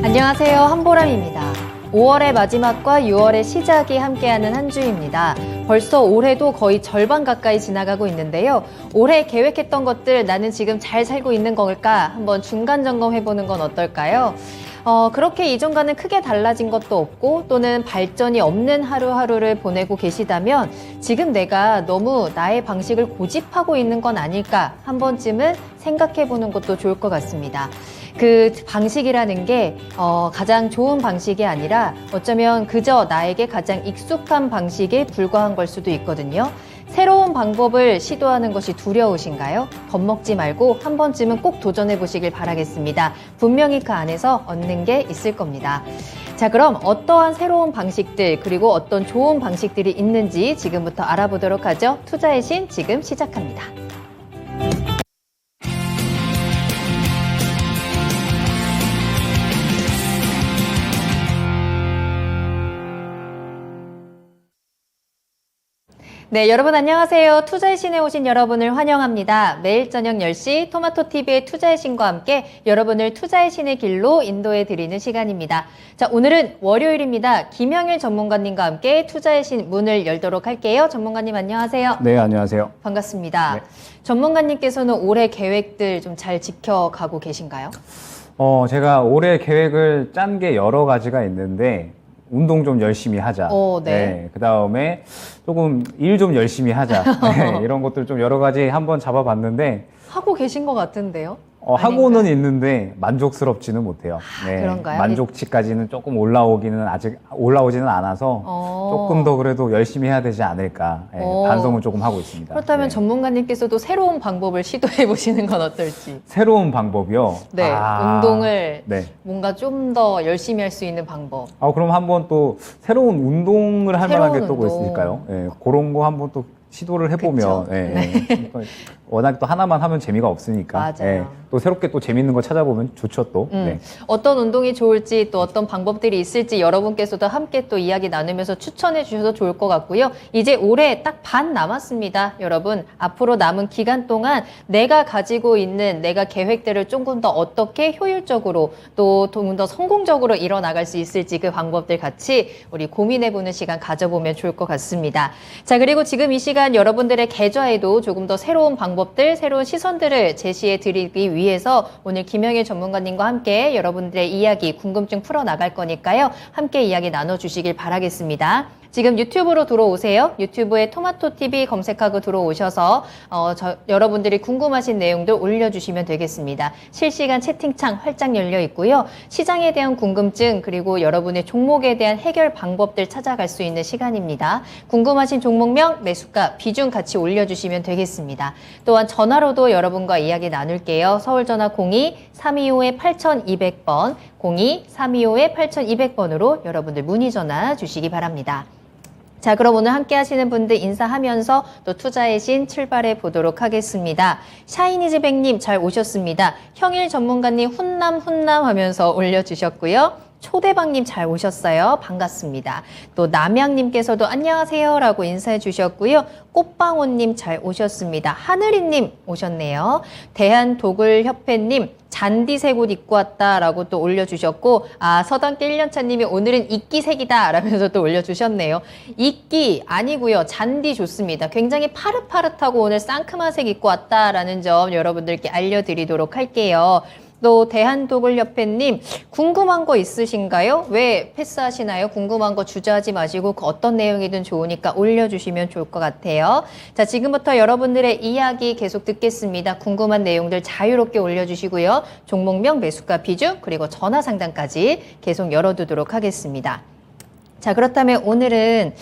안녕하세요. 한보람입니다. 5월의 마지막과 6월의 시작이 함께하는 한 주입니다. 벌써 올해도 거의 절반 가까이 지나가고 있는데요. 올해 계획했던 것들 나는 지금 잘 살고 있는 걸까? 한번 중간 점검해보는 건 어떨까요? 그렇게 이전과는 크게 달라진 것도 없고 또는 발전이 없는 하루하루를 보내고 계시다면 지금 내가 너무 나의 방식을 고집하고 있는 건 아닐까 한 번쯤은 생각해보는 것도 좋을 것 같습니다. 그 방식이라는 게 가장 좋은 방식이 아니라 어쩌면 그저 나에게 가장 익숙한 방식에 불과한 걸 수도 있거든요. 새로운 방법을 시도하는 것이 두려우신가요? 겁먹지 말고 한 번쯤은 꼭 도전해 보시길 바라겠습니다. 분명히 그 안에서 얻는 게 있을 겁니다. 자, 그럼 어떠한 새로운 방식들 그리고 어떤 좋은 방식들이 있는지 지금부터 알아보도록 하죠. 투자의 신 지금 시작합니다. 네, 여러분 안녕하세요. 투자의 신에 오신 여러분을 환영합니다. 매일 저녁 10시 토마토TV의 투자의 신과 함께 여러분을 투자의 신의 길로 인도해 드리는 시간입니다. 자, 오늘은 월요일입니다. 김영일 전문가님과 함께 투자의 신 문을 열도록 할게요. 전문가님 안녕하세요. 네, 안녕하세요. 반갑습니다. 네. 전문가님께서는 올해 계획들 좀 잘 지켜가고 계신가요? 제가 올해 계획을 짠 게 여러 가지가 있는데 운동 좀 열심히 하자. 네. 그 다음에 조금 일 좀 열심히 하자. 네, 이런 것들 좀 여러 가지 한번 잡아봤는데 하고 계신 것 같은데요? 하고는 있는데 만족스럽지는 못해요. 그런가요? 만족치까지는 조금 올라오지는 않아서 조금 더 그래도 열심히 해야 되지 않을까. 반성은 조금 하고 있습니다. 그렇다면 전문가님께서도 새로운 방법을 시도해 보시는 건 어떨지. 새로운 방법이요? 네, 운동을 네. 뭔가 좀 더 열심히 할 수 있는 방법. 그럼 한번 또 새로운 운동을 할 만한 게 또 운동. 있을까요? 그런 거 한번 또 시도를 해보면 그러니까 워낙 또 하나만 하면 재미가 없으니까 맞아요. 또 새롭게 또 재밌는 거 찾아보면 좋죠 또. 어떤 운동이 좋을지 또 어떤 방법들이 있을지 여러분께서도 함께 또 이야기 나누면서 추천해 주셔도 좋을 것 같고요. 이제 올해 딱 반 남았습니다. 여러분 앞으로 남은 기간 동안 내가 가지고 있는 내가 계획들을 조금 더 어떻게 효율적으로 또 좀 더 성공적으로 이뤄나갈 수 있을지 그 방법들 같이 우리 고민해보는 시간 가져보면 좋을 것 같습니다. 자, 그리고 지금 이 시간 여러분들의 계좌에도 조금 더 새로운 방법들, 새로운 시선들을 제시해 드리기 위해서 오늘 김영일 전문가님과 함께 여러분들의 이야기, 궁금증 풀어나갈 거니까요. 함께 이야기 나눠주시길 바라겠습니다. 지금 유튜브로 들어오세요. 유튜브에 토마토TV 검색하고 들어오셔서 여러분들이 궁금하신 내용들 올려주시면 되겠습니다. 실시간 채팅창 활짝 열려 있고요. 시장에 대한 궁금증 그리고 여러분의 종목에 대한 해결 방법들 찾아갈 수 있는 시간입니다. 궁금하신 종목명, 매수가, 비중 같이 올려주시면 되겠습니다. 또한 전화로도 여러분과 이야기 나눌게요. 서울전화 02-325-8200번, 02-325-8200번으로 여러분들 문의 전화 주시기 바랍니다. 자, 그럼 오늘 함께 하시는 분들 인사하면서 또 투자의 신 출발해 보도록 하겠습니다. 샤이니즈백님 잘 오셨습니다. 형일 전문가님 훈남 하면서 올려주셨고요. 초대박님 잘 오셨어요. 반갑습니다. 또 남양님께서도 안녕하세요 라고 인사해 주셨고요. 꽃방호님 잘 오셨습니다. 하늘이님 오셨네요. 대한도글협회님 잔디색 옷 입고 왔다라고 또 올려주셨고, 서당계 1년차님이 오늘은 이끼색이다 라면서 또 올려주셨네요. 이끼 아니고요. 잔디 좋습니다. 굉장히 파릇파릇하고 오늘 상큼한 색 입고 왔다라는 점 여러분들께 알려드리도록 할게요. 또 대한도글협회님 궁금한 거 있으신가요? 왜 패스하시나요? 궁금한 거 주저하지 마시고 그 어떤 내용이든 좋으니까 올려주시면 좋을 것 같아요. 자, 지금부터 여러분들의 이야기 계속 듣겠습니다. 궁금한 내용들 자유롭게 올려주시고요. 종목명, 매수가, 비중 그리고 전화 상담까지 계속 열어두도록 하겠습니다. 자, 그렇다면 오늘은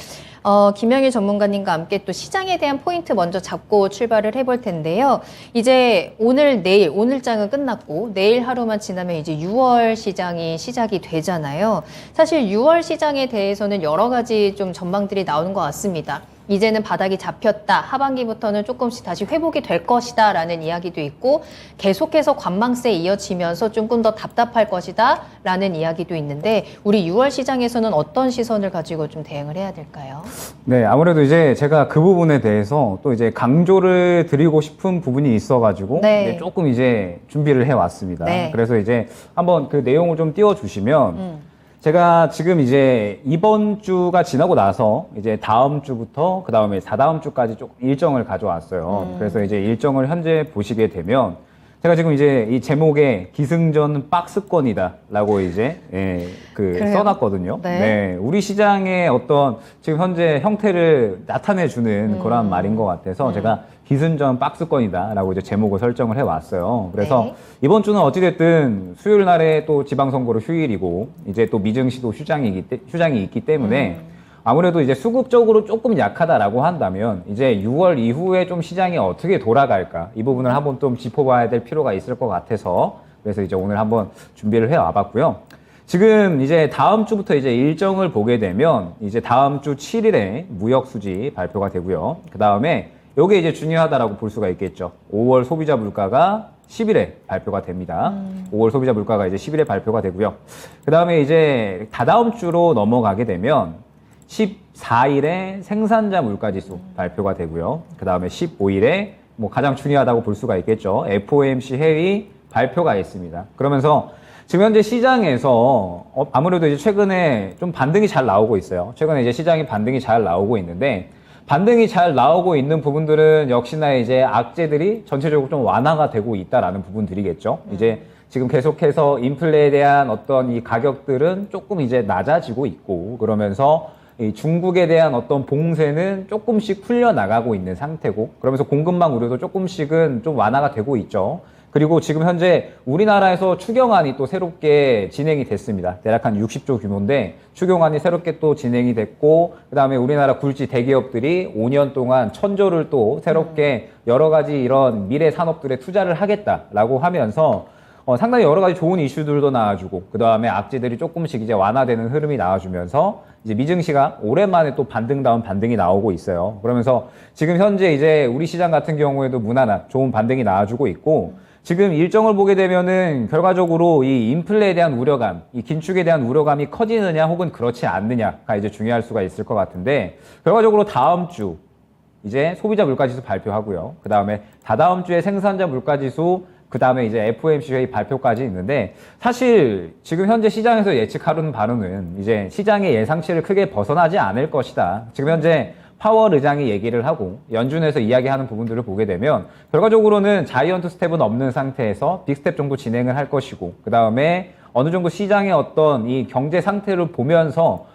김영일 전문가님과 함께 또 시장에 대한 포인트 먼저 잡고 출발을 해볼 텐데요. 이제 내일, 오늘장은 끝났고 내일 하루만 지나면 이제 6월 시장이 시작이 되잖아요. 사실 6월 시장에 대해서는 여러 가지 좀 전망들이 나오는 것 같습니다. 이제는 바닥이 잡혔다. 하반기부터는 조금씩 다시 회복이 될 것이다 라는 이야기도 있고 계속해서 관망세 이어지면서 조금 더 답답할 것이다 라는 이야기도 있는데 우리 6월 시장에서는 어떤 시선을 가지고 좀 대응을 해야 될까요? 네, 아무래도 이제 제가 그 부분에 대해서 또 이제 강조를 드리고 싶은 부분이 있어가지고 네. 이제 조금 이제 준비를 해왔습니다. 네. 그래서 이제 한번 그 내용을 좀 띄워주시면 제가 지금 이제 이번 주가 지나고 나서 이제 다음 주부터 그 다음에 다다음 주까지 조금 일정을 가져왔어요. 그래서 이제 일정을 현재 보시게 되면 제가 지금 이제 이 제목에 기승전 박스권이다라고 이제 그래요? 써놨거든요. 네. 우리 시장의 어떤 지금 현재 형태를 나타내주는 그런 말인 것 같아서 제가 기승전 박스권이다라고 이제 제목을 설정을 해왔어요. 그래서 네. 이번 주는 어찌됐든 수요일 날에 또 지방선거로 휴일이고 이제 또 미증시도 휴장이 있기 때문에 아무래도 이제 수급적으로 조금 약하다라고 한다면 이제 6월 이후에 좀 시장이 어떻게 돌아갈까 이 부분을 한번 좀 짚어봐야 될 필요가 있을 것 같아서 그래서 이제 오늘 한번 준비를 해 와봤고요. 지금 이제 다음 주부터 이제 일정을 보게 되면 이제 다음 주 7일에 무역 수지 발표가 되고요. 그 다음에 요게 이제 중요하다라고 볼 수가 있겠죠. 5월 소비자 물가가 10일에 발표가 됩니다. 5월 소비자 물가가 이제 10일에 발표가 되고요. 그 다음에 이제 다다음 주로 넘어가게 되면 14일에 생산자 물가지수 발표가 되고요. 그 다음에 15일에 뭐 가장 중요하다고 볼 수가 있겠죠. FOMC 회의 발표가 있습니다. 그러면서 지금 현재 시장에서 아무래도 이제 최근에 좀 반등이 잘 나오고 있어요. 최근에 이제 시장이 반등이 잘 나오고 있는데 반등이 잘 나오고 있는 부분들은 역시나 이제 악재들이 전체적으로 좀 완화가 되고 있다라는 부분들이겠죠. 이제 지금 계속해서 인플레에 대한 어떤 이 가격들은 조금 이제 낮아지고 있고 그러면서 이 중국에 대한 어떤 봉쇄는 조금씩 풀려나가고 있는 상태고 그러면서 공급망 우려도 조금씩은 좀 완화가 되고 있죠. 그리고 지금 현재 우리나라에서 추경안이 또 새롭게 진행이 됐습니다. 대략 한 60조 규모인데 추경안이 새롭게 또 진행이 됐고 그다음에 우리나라 굴지 대기업들이 5년 동안 1,000조를 또 새롭게 여러 가지 이런 미래 산업들에 투자를 하겠다라고 하면서 상당히 여러 가지 좋은 이슈들도 나와주고 그다음에 악재들이 조금씩 이제 완화되는 흐름이 나와주면서 이제 미증시가 오랜만에 또 반등다운 반등이 나오고 있어요. 그러면서 지금 현재 이제 우리 시장 같은 경우에도 무난한 좋은 반등이 나와주고 있고 지금 일정을 보게 되면은 결과적으로 이 인플레에 대한 우려감, 이 긴축에 대한 우려감이 커지느냐 혹은 그렇지 않느냐가 이제 중요할 수가 있을 것 같은데 결과적으로 다음 주 이제 소비자 물가지수 발표하고요. 그 다음에 다다음 주에 생산자 물가지수 그 다음에 이제 FOMC 회의 발표까지 있는데 사실 지금 현재 시장에서 예측하는 바로는 이제 시장의 예상치를 크게 벗어나지 않을 것이다. 지금 현재 파월 의장이 얘기를 하고 연준에서 이야기하는 부분들을 보게 되면 결과적으로는 자이언트 스텝은 없는 상태에서 빅스텝 정도 진행을 할 것이고 그 다음에 어느 정도 시장의 어떤 이 경제 상태를 보면서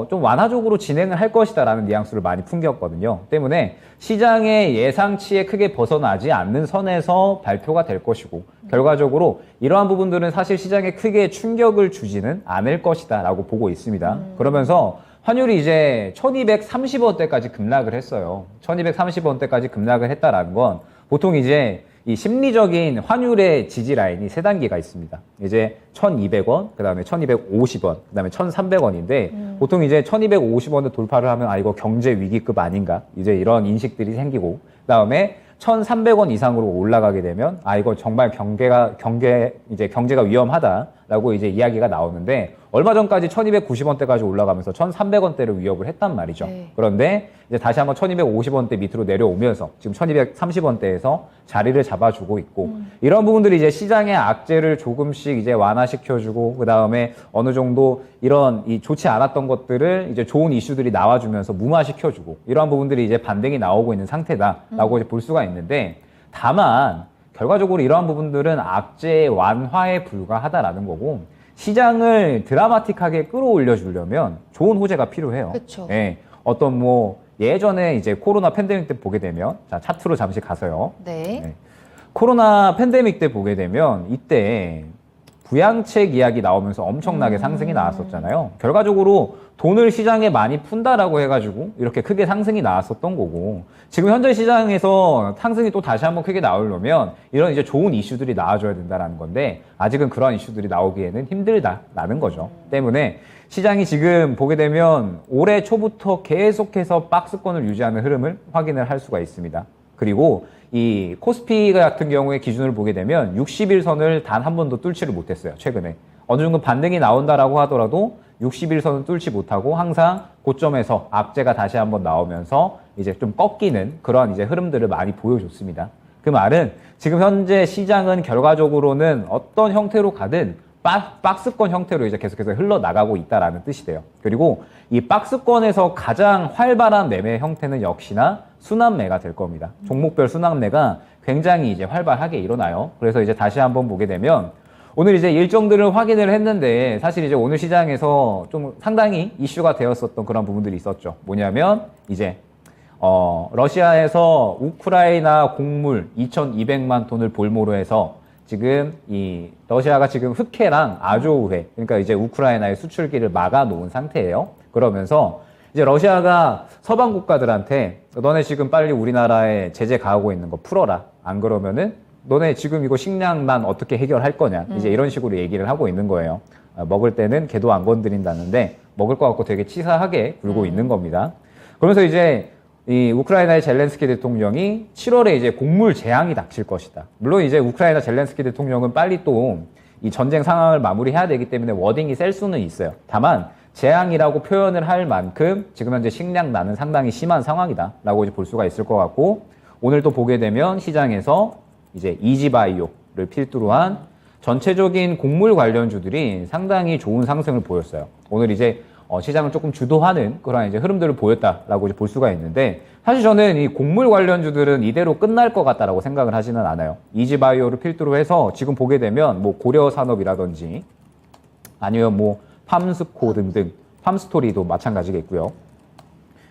좀 완화적으로 진행을 할 것이다라는 뉘앙스를 많이 풍겼거든요. 때문에 시장의 예상치에 크게 벗어나지 않는 선에서 발표가 될 것이고 결과적으로 이러한 부분들은 사실 시장에 크게 충격을 주지는 않을 것이다라고 보고 있습니다. 그러면서 환율이 이제 1230원대까지 급락을 했어요. 1230원대까지 급락을 했다라는 건 보통 이제 이 심리적인 환율의 지지 라인이 세 단계가 있습니다. 이제 1,200원, 그 다음에 1,250원, 그 다음에 1,300원인데 보통 이제 1,250원을 돌파를 하면 아 이거 경제 위기급 아닌가 이제 이런 인식들이 생기고 그 다음에 1,300원 이상으로 올라가게 되면 아 이거 정말 경제가 위험하다라고 이제 이야기가 나오는데 얼마 전까지 1,290원대까지 올라가면서 1,300원대를 위협을 했단 말이죠. 네. 그런데 이제 다시 한번 1,250원대 밑으로 내려오면서 지금 1,230원대에서 자리를 잡아주고 있고 이런 부분들이 이제 시장의 악재를 조금씩 이제 완화시켜주고 그 다음에 어느 정도 이런 이 좋지 않았던 것들을 이제 좋은 이슈들이 나와주면서 무마시켜주고 이러한 부분들이 이제 반등이 나오고 있는 상태다라고 이제 볼 수가 있는데 다만 결과적으로 이러한 부분들은 악재 완화에 불과하다라는 거고 시장을 드라마틱하게 끌어올려 주려면 좋은 호재가 필요해요. 그쵸. 예, 어떤 뭐 예전에 이제 코로나 팬데믹 때 보게 되면 자 차트로 잠시 가서요. 네. 네. 코로나 팬데믹 때 보게 되면 이때 부양책 이야기 나오면서 엄청나게 상승이 나왔었잖아요. 결과적으로 돈을 시장에 많이 푼다라고 해가지고 이렇게 크게 상승이 나왔었던 거고, 지금 현재 시장에서 상승이 또 다시 한번 크게 나오려면 이런 이제 좋은 이슈들이 나와줘야 된다라는 건데, 아직은 그런 이슈들이 나오기에는 힘들다라는 거죠. 때문에 시장이 지금 보게 되면 올해 초부터 계속해서 박스권을 유지하는 흐름을 확인을 할 수가 있습니다. 그리고 이 코스피 같은 경우에 기준을 보게 되면 60일선을 단 한 번도 뚫지를 못했어요. 최근에 어느 정도 반등이 나온다라고 하더라도 60일선은 뚫지 못하고 항상 고점에서 악재가 다시 한번 나오면서 이제 좀 꺾이는 그런 이제 흐름들을 많이 보여줬습니다. 그 말은 지금 현재 시장은 결과적으로는 어떤 형태로 가든 박스권 형태로 이제 계속해서 흘러나가고 있다라는 뜻이 돼요. 그리고 이 박스권에서 가장 활발한 매매 형태는 역시나 순환매가 될 겁니다. 종목별 순환매가 굉장히 이제 활발하게 일어나요. 그래서 이제 다시 한번 보게 되면 오늘 이제 일정들을 확인을 했는데, 사실 이제 오늘 시장에서 좀 상당히 이슈가 되었었던 그런 부분들이 있었죠. 뭐냐면 이제 러시아에서 우크라이나 곡물 2,200만 톤을 볼모로 해서 지금 이 러시아가 지금 흑해랑 아조우해, 그러니까 이제 우크라이나의 수출기를 막아 놓은 상태예요. 그러면서 이제 러시아가 서방 국가들한테 너네 지금 빨리 우리나라에 제재 가하고 있는 거 풀어라. 안 그러면은 너네 지금 이거 식량난 어떻게 해결할 거냐. 이제 이런 식으로 얘기를 하고 있는 거예요. 먹을 때는 개도 안 건드린다는데 먹을 거 갖고 되게 치사하게 굴고 있는 겁니다. 그러면서 이제 이 우크라이나의 젤렌스키 대통령이 7월에 이제 곡물 재앙이 닥칠 것이다. 물론 이제 우크라이나 젤렌스키 대통령은 빨리 또 이 전쟁 상황을 마무리해야 되기 때문에 워딩이 셀 수는 있어요. 다만 재앙이라고 표현을 할 만큼 지금 현재 식량난은 상당히 심한 상황이다라고 이제 볼 수가 있을 것 같고, 오늘 또 보게 되면 시장에서 이제 이지바이오를 필두로 한 전체적인 곡물 관련주들이 상당히 좋은 상승을 보였어요. 오늘 이제 시장을 조금 주도하는 그런 이제 흐름들을 보였다라고 이제 볼 수가 있는데, 사실 저는 이 곡물 관련주들은 이대로 끝날 것 같다라고 생각을 하지는 않아요. 이지바이오를 필두로 해서 지금 보게 되면 뭐 고려산업이라든지 아니면 뭐 팜스코 등등, 팜스토리도 마찬가지겠고요.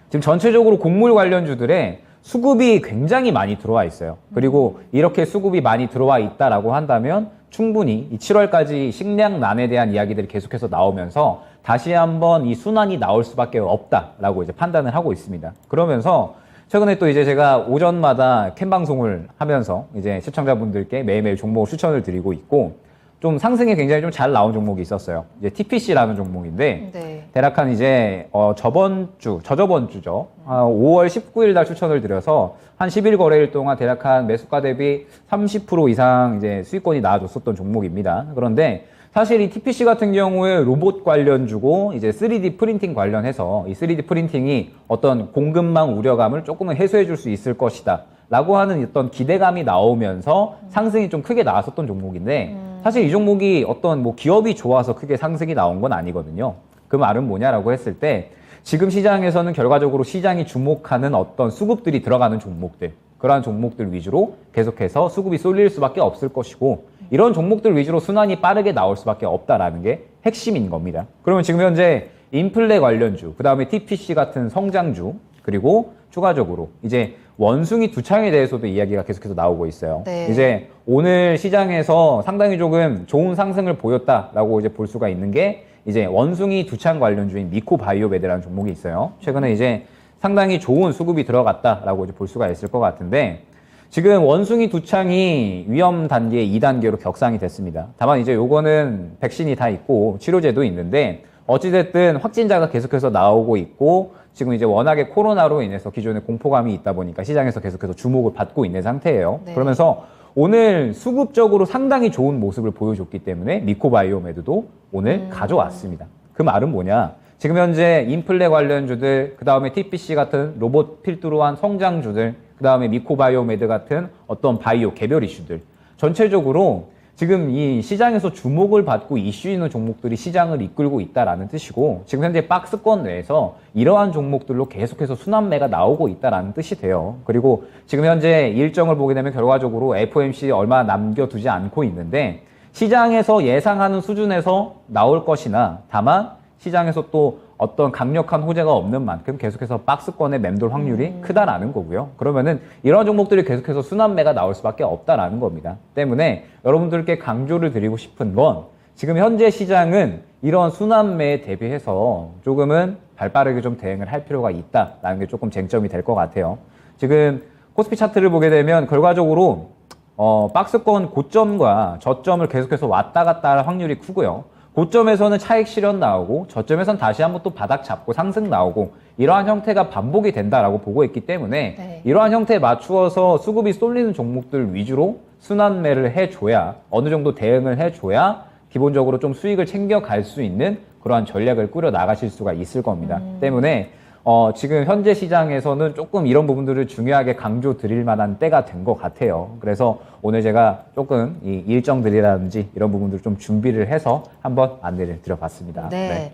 지금 전체적으로 곡물 관련주들의 수급이 굉장히 많이 들어와 있어요. 그리고 이렇게 수급이 많이 들어와 있다라고 한다면 충분히 이 7월까지 식량난에 대한 이야기들이 계속해서 나오면서 다시 한번 이 순환이 나올 수밖에 없다라고 이제 판단을 하고 있습니다. 그러면서 최근에 또 이제 제가 오전마다 캠 방송을 하면서 이제 시청자분들께 매일매일 종목을 추천을 드리고 있고, 좀 상승이 굉장히 좀 잘 나온 종목이 있었어요. 이제 TPC라는 종목인데, 네. 대략 한 이제 저저번 주죠. 5월 19일 날 추천을 드려서 한 10일 거래일 동안 대략 한 매수가 대비 30% 이상 이제 수익권이 나와줬었던 종목입니다. 그런데 사실 이 TPC 같은 경우에 로봇 관련주고 이제 3D 프린팅 관련해서 이 3D 프린팅이 어떤 공급망 우려감을 조금은 해소해 줄 수 있을 것이다 라고 하는 어떤 기대감이 나오면서 상승이 좀 크게 나왔었던 종목인데, 사실 이 종목이 어떤 뭐 기업이 좋아서 크게 상승이 나온 건 아니거든요. 그 말은 뭐냐라고 했을 때, 지금 시장에서는 결과적으로 시장이 주목하는 어떤 수급들이 들어가는 종목들, 그러한 종목들 위주로 계속해서 수급이 쏠릴 수밖에 없을 것이고, 이런 종목들 위주로 순환이 빠르게 나올 수밖에 없다라는 게 핵심인 겁니다. 그러면 지금 현재 인플레 관련주, 그 다음에 TPC 같은 성장주, 그리고 추가적으로 이제 원숭이 두창에 대해서도 이야기가 계속해서 나오고 있어요. 네. 이제 오늘 시장에서 상당히 조금 좋은 상승을 보였다라고 이제 볼 수가 있는 게, 이제 원숭이 두창 관련주인 미코바이오메드라는 종목이 있어요. 최근에 이제 상당히 좋은 수급이 들어갔다라고 이제 볼 수가 있을 것 같은데, 지금 원숭이 두창이 위험 단계 2단계로 격상이 됐습니다. 다만 이제 요거는 백신이 다 있고 치료제도 있는데, 어찌됐든 확진자가 계속해서 나오고 있고, 지금 이제 워낙에 코로나로 인해서 기존에 공포감이 있다 보니까 시장에서 계속해서 주목을 받고 있는 상태예요. 네. 그러면서 오늘 수급적으로 상당히 좋은 모습을 보여줬기 때문에 미코바이오메드도 오늘 가져왔습니다. 그 말은 뭐냐? 지금 현재 인플레 관련주들, 그 다음에 TPC 같은 로봇 필두로 한 성장주들, 그 다음에 미코바이오메드 같은 어떤 바이오 개별 이슈들, 전체적으로 지금 이 시장에서 주목을 받고 이슈 있는 종목들이 시장을 이끌고 있다라는 뜻이고, 지금 현재 박스권 내에서 이러한 종목들로 계속해서 순환매가 나오고 있다라는 뜻이 돼요. 그리고 지금 현재 일정을 보게 되면 결과적으로 FOMC 얼마 남겨두지 않고 있는데, 시장에서 예상하는 수준에서 나올 것이나, 다만 시장에서 또 어떤 강력한 호재가 없는 만큼 계속해서 박스권의 맴돌 확률이 크다라는 거고요. 그러면은 이런 종목들이 계속해서 순환매가 나올 수밖에 없다라는 겁니다. 때문에 여러분들께 강조를 드리고 싶은 건, 지금 현재 시장은 이런 순환매에 대비해서 조금은 발빠르게 좀 대응을 할 필요가 있다라는 게 조금 쟁점이 될 것 같아요. 지금 코스피 차트를 보게 되면 결과적으로 박스권 고점과 저점을 계속해서 왔다 갔다 할 확률이 크고요. 고점에서는 차익 실현 나오고 저점에서는 다시 한번 또 바닥 잡고 상승 나오고 이러한 형태가 반복이 된다라고 보고 있기 때문에 네. 이러한 형태에 맞추어서 수급이 쏠리는 종목들 위주로 순환매를 해줘야 어느 정도 대응을 해줘야 기본적으로 좀 수익을 챙겨갈 수 있는 그러한 전략을 꾸려 나가실 수가 있을 겁니다. 때문에 지금 현재 시장에서는 조금 이런 부분들을 중요하게 강조 드릴 만한 때가 된 것 같아요. 그래서 오늘 제가 조금 이 일정들이라든지 이런 부분들을 좀 준비를 해서 한번 안내를 드려봤습니다. 네.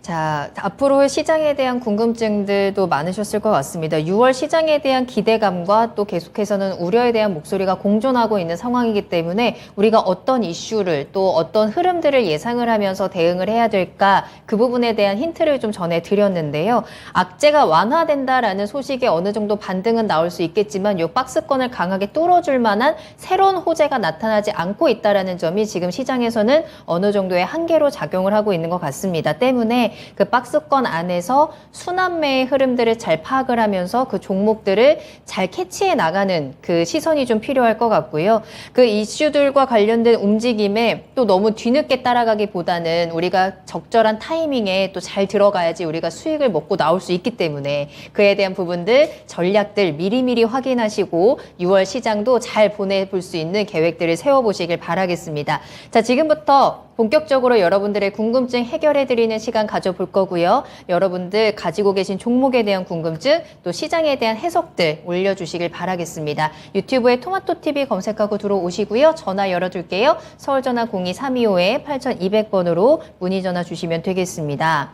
자, 앞으로 시장에 대한 궁금증들도 많으셨을 것 같습니다. 6월 시장에 대한 기대감과 또 계속해서는 우려에 대한 목소리가 공존하고 있는 상황이기 때문에 우리가 어떤 이슈를 또 어떤 흐름들을 예상을 하면서 대응을 해야 될까 그 부분에 대한 힌트를 좀 전해드렸는데요. 악재가 완화된다라는 소식에 어느 정도 반등은 나올 수 있겠지만 이 박스권을 강하게 뚫어줄 만한 새로운 호재가 나타나지 않고 있다는 점이 지금 시장에서는 어느 정도의 한계로 작용을 하고 있는 것 같습니다. 때문에 그 박스권 안에서 순환매의 흐름들을 잘 파악을 하면서 그 종목들을 잘 캐치해 나가는 그 시선이 좀 필요할 것 같고요. 그 이슈들과 관련된 움직임에 또 너무 뒤늦게 따라가기보다는 우리가 적절한 타이밍에 또 잘 들어가야지 우리가 수익을 먹고 나올 수 있기 때문에 그에 대한 부분들, 전략들 미리미리 확인하시고 6월 시장도 잘 보내볼 수 있는 계획들을 세워보시길 바라겠습니다. 자, 지금부터 본격적으로 여러분들의 궁금증 해결해드리는 시간 가져볼 거고요. 여러분들 가지고 계신 종목에 대한 궁금증, 또 시장에 대한 해석들 올려주시길 바라겠습니다. 유튜브에 토마토TV 검색하고 들어오시고요. 전화 열어둘게요. 서울전화 02-325-8200번으로 문의 전화 주시면 되겠습니다.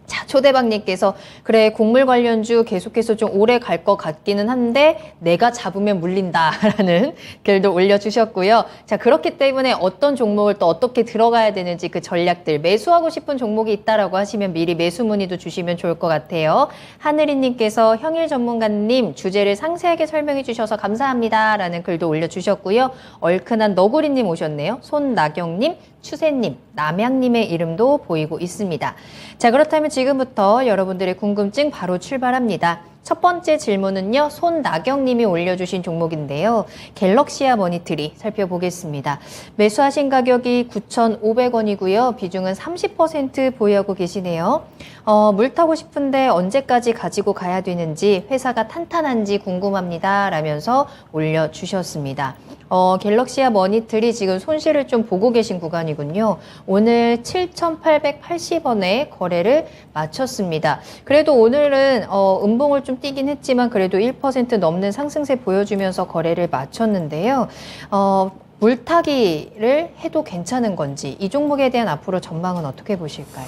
자, 초대박님께서 그래 곡물 관련주 계속해서 좀 오래 갈 것 같기는 한데 내가 잡으면 물린다라는 글도 올려주셨고요. 자, 그렇기 때문에 어떤 종목을 또 어떻게 들어가야 되는지 그 전략들 매수하고 싶은 종목이 있다라고 하시면 미리 매수 문의도 주시면 좋을 것 같아요. 하늘이님께서 형일 전문가님 주제를 상세하게 설명해 주셔서 감사합니다라는 글도 올려주셨고요. 얼큰한 너구리님 오셨네요. 손나경님, 추세님, 남양님의 이름도 보이고 있습니다. 자, 그렇다면 지금부터 여러분들의 궁금증 바로 출발합니다. 첫 번째 질문은요, 손나경님이 올려주신 종목인데요. 갤럭시아 머니트리 살펴보겠습니다. 매수하신 가격이 9,500원이고요. 비중은 30% 보유하고 계시네요. 물 타고 싶은데 언제까지 가지고 가야 되는지 회사가 탄탄한지 궁금합니다. 라면서 올려주셨습니다. 갤럭시아 머니트리 지금 손실을 좀 보고 계신 구간이군요. 오늘 7,880원에 거래를 마쳤습니다. 그래도 오늘은 음봉을 좀 뛰긴 했지만 그래도 1% 넘는 상승세 보여주면서 거래를 마쳤는데요. 물타기를 해도 괜찮은 건지 이 종목에 대한 앞으로 전망은 어떻게 보실까요?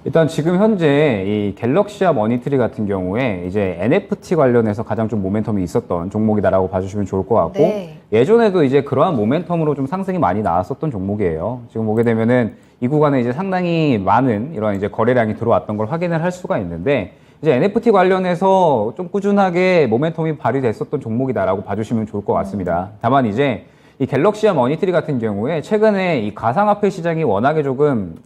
일단 지금 현재 이 갤럭시아 머니트리 같은 경우에 이제 NFT 관련해서 가장 좀 모멘텀이 있었던 종목이다라고 봐주시면 좋을 것 같고 네. 예전에도 이제 그러한 모멘텀으로 좀 상승이 많이 나왔었던 종목이에요. 지금 보게 되면은 이 구간에 이제 상당히 많은 이런 이제 거래량이 들어왔던 걸 확인을 할 수가 있는데 이제 NFT 관련해서 좀 꾸준하게 모멘텀이 발휘됐었던 종목이다라고 봐주시면 좋을 것 같습니다. 다만 이제 이 갤럭시아 머니트리 같은 경우에 최근에 이 가상화폐 시장이 워낙에 좀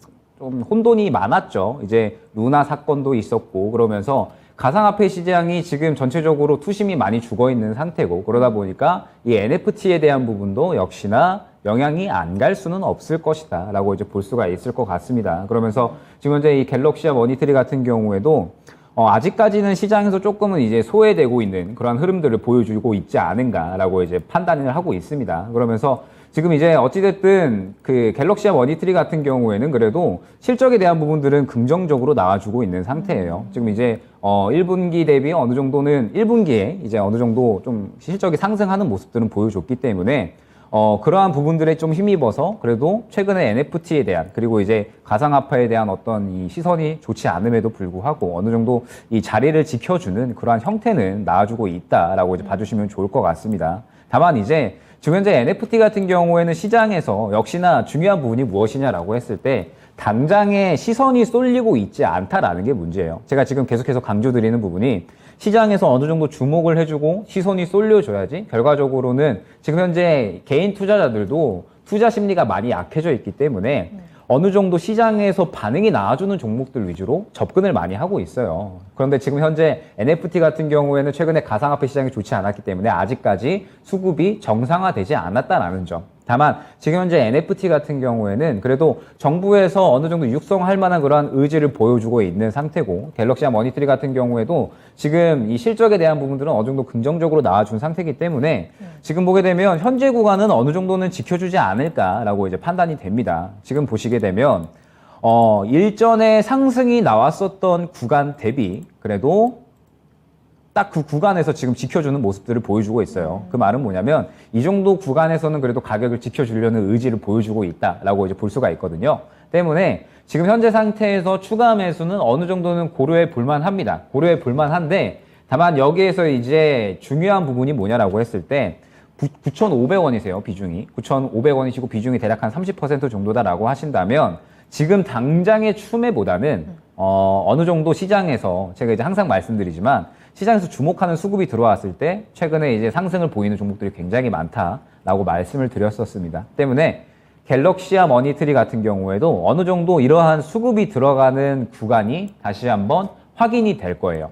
혼돈이 많았죠. 이제 루나 사건도 있었고 그러면서 가상화폐 시장이 지금 전체적으로 투심이 많이 죽어 있는 상태고 그러다 보니까 이 NFT에 대한 부분도 역시나 영향이 안 갈 수는 없을 것이다 라고 이제 볼 수가 있을 것 같습니다. 그러면서 지금 현재 이 갤럭시아 머니트리 같은 경우에도 아직까지는 시장에서 조금은 이제 소외되고 있는 그런 흐름들을 보여주고 있지 않은가라고 이제 판단을 하고 있습니다. 그러면서 지금 이제 어찌됐든 그 갤럭시아 머니트리 같은 경우에는 그래도 실적에 대한 부분들은 긍정적으로 나와주고 있는 상태예요. 지금 이제 1분기 대비 어느 정도는 1분기에 이제 어느 정도 좀 실적이 상승하는 모습들은 보여줬기 때문에 그러한 부분들에 좀 힘입어서 그래도 최근에 NFT에 대한 그리고 이제 가상화폐에 대한 어떤 이 시선이 좋지 않음에도 불구하고 어느 정도 이 자리를 지켜주는 그러한 형태는 나와주고 있다라고 이제 봐주시면 좋을 것 같습니다. 다만 이제 지금 현재 NFT 같은 경우에는 시장에서 역시나 중요한 부분이 무엇이냐라고 했을 때 당장에 시선이 쏠리고 있지 않다라는 게 문제예요. 제가 지금 계속해서 강조드리는 부분이 시장에서 어느 정도 주목을 해주고 시선이 쏠려줘야지 결과적으로는 지금 현재 개인 투자자들도 투자 심리가 많이 약해져 있기 때문에 어느 정도 시장에서 반응이 나와주는 종목들 위주로 접근을 많이 하고 있어요. 그런데 지금 현재 NFT 같은 경우에는 최근에 가상화폐 시장이 좋지 않았기 때문에 아직까지 수급이 정상화되지 않았다라는 점. 다만 지금 현재 NFT 같은 경우에는 그래도 정부에서 어느 정도 육성할 만한 그러한 의지를 보여주고 있는 상태고, 갤럭시와 머니트리 같은 경우에도 지금 이 실적에 대한 부분들은 어느 정도 긍정적으로 나와준 상태이기 때문에 지금 보게 되면 현재 구간은 어느 정도는 지켜주지 않을까라고 이제 판단이 됩니다. 지금 보시게 되면 일전에 상승이 나왔었던 구간 대비 그래도 딱 그 구간에서 지금 지켜주는 모습들을 보여주고 있어요. 그 말은 뭐냐면 이 정도 구간에서는 그래도 가격을 지켜주려는 의지를 보여주고 있다라고 이제 볼 수가 있거든요. 때문에 지금 현재 상태에서 추가 매수는 어느 정도는 고려해 볼만 합니다. 고려해 볼만 한데 다만 여기에서 이제 중요한 부분이 뭐냐라고 했을 때 9,500원이세요, 비중이. 9,500원이시고 비중이 대략 한 30% 정도다라고 하신다면 지금 당장의 추매보다는 어느 정도 시장에서 제가 이제 항상 말씀드리지만 시장에서 주목하는 수급이 들어왔을 때 최근에 이제 상승을 보이는 종목들이 굉장히 많다라고 말씀을 드렸었습니다. 때문에 갤럭시와 머니트리 같은 경우에도 어느 정도 이러한 수급이 들어가는 구간이 다시 한번 확인이 될 거예요.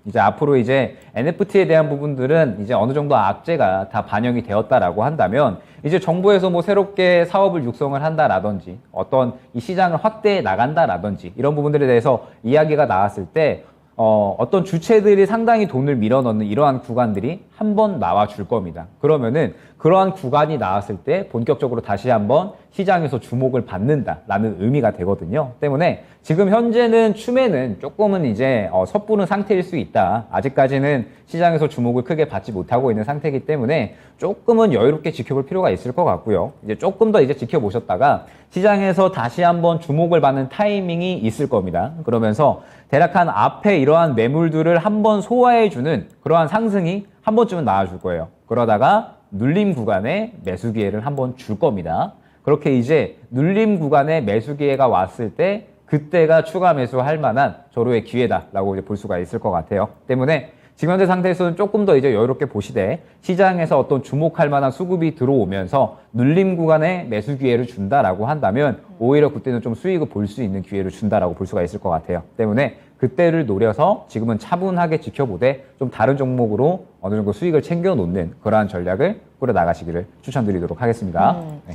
이제 앞으로 이제 NFT에 대한 부분들은 이제 어느 정도 악재가 다 반영이 되었다라고 한다면 이제 정부에서 뭐 새롭게 사업을 육성을 한다라든지 어떤 이 시장을 확대해 나간다라든지 이런 부분들에 대해서 이야기가 나왔을 때 어떤 주체들이 상당히 돈을 밀어넣는 이러한 구간들이 한번 나와 줄 겁니다. 그러면은 그러한 구간이 나왔을 때 본격적으로 다시 한번 시장에서 주목을 받는다라는 의미가 되거든요. 때문에 지금 현재는 추매는 조금은 이제 섣부른 상태일 수 있다. 아직까지는 시장에서 주목을 크게 받지 못하고 있는 상태이기 때문에 조금은 여유롭게 지켜볼 필요가 있을 것 같고요. 이제 조금 더 이제 지켜보셨다가 시장에서 다시 한번 주목을 받는 타이밍이 있을 겁니다. 그러면서 대략 한 앞에 이러한 매물들을 한번 소화해주는 그러한 상승이 한 번쯤은 나와줄 거예요. 그러다가 눌림 구간에 매수 기회를 한번 줄 겁니다. 그렇게 이제 눌림 구간에 매수 기회가 왔을 때 그때가 추가 매수할 만한 저로의 기회다라고 이제 볼 수가 있을 것 같아요. 때문에 지금 현재 상태에서는 조금 더 이제 여유롭게 보시되 시장에서 어떤 주목할 만한 수급이 들어오면서 눌림 구간에 매수 기회를 준다라고 한다면 오히려 그때는 좀 수익을 볼 수 있는 기회를 준다라고 볼 수가 있을 것 같아요. 때문에 그때를 노려서 지금은 차분하게 지켜보되 좀 다른 종목으로 어느 정도 수익을 챙겨 놓는 그러한 전략을 꾸려 나가시기를 추천드리도록 하겠습니다. 네.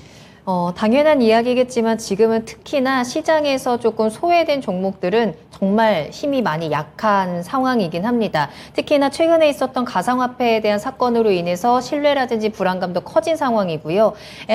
당연한 이야기겠지만 지금은 특히나 시장에서 조금 소외된 종목들은 정말 힘이 많이 약한 상황이긴 합니다. 특히나 최근에 있었던 가상화폐에 대한 사건으로 인해서 신뢰라든지 불안감도 커진 상황이고요.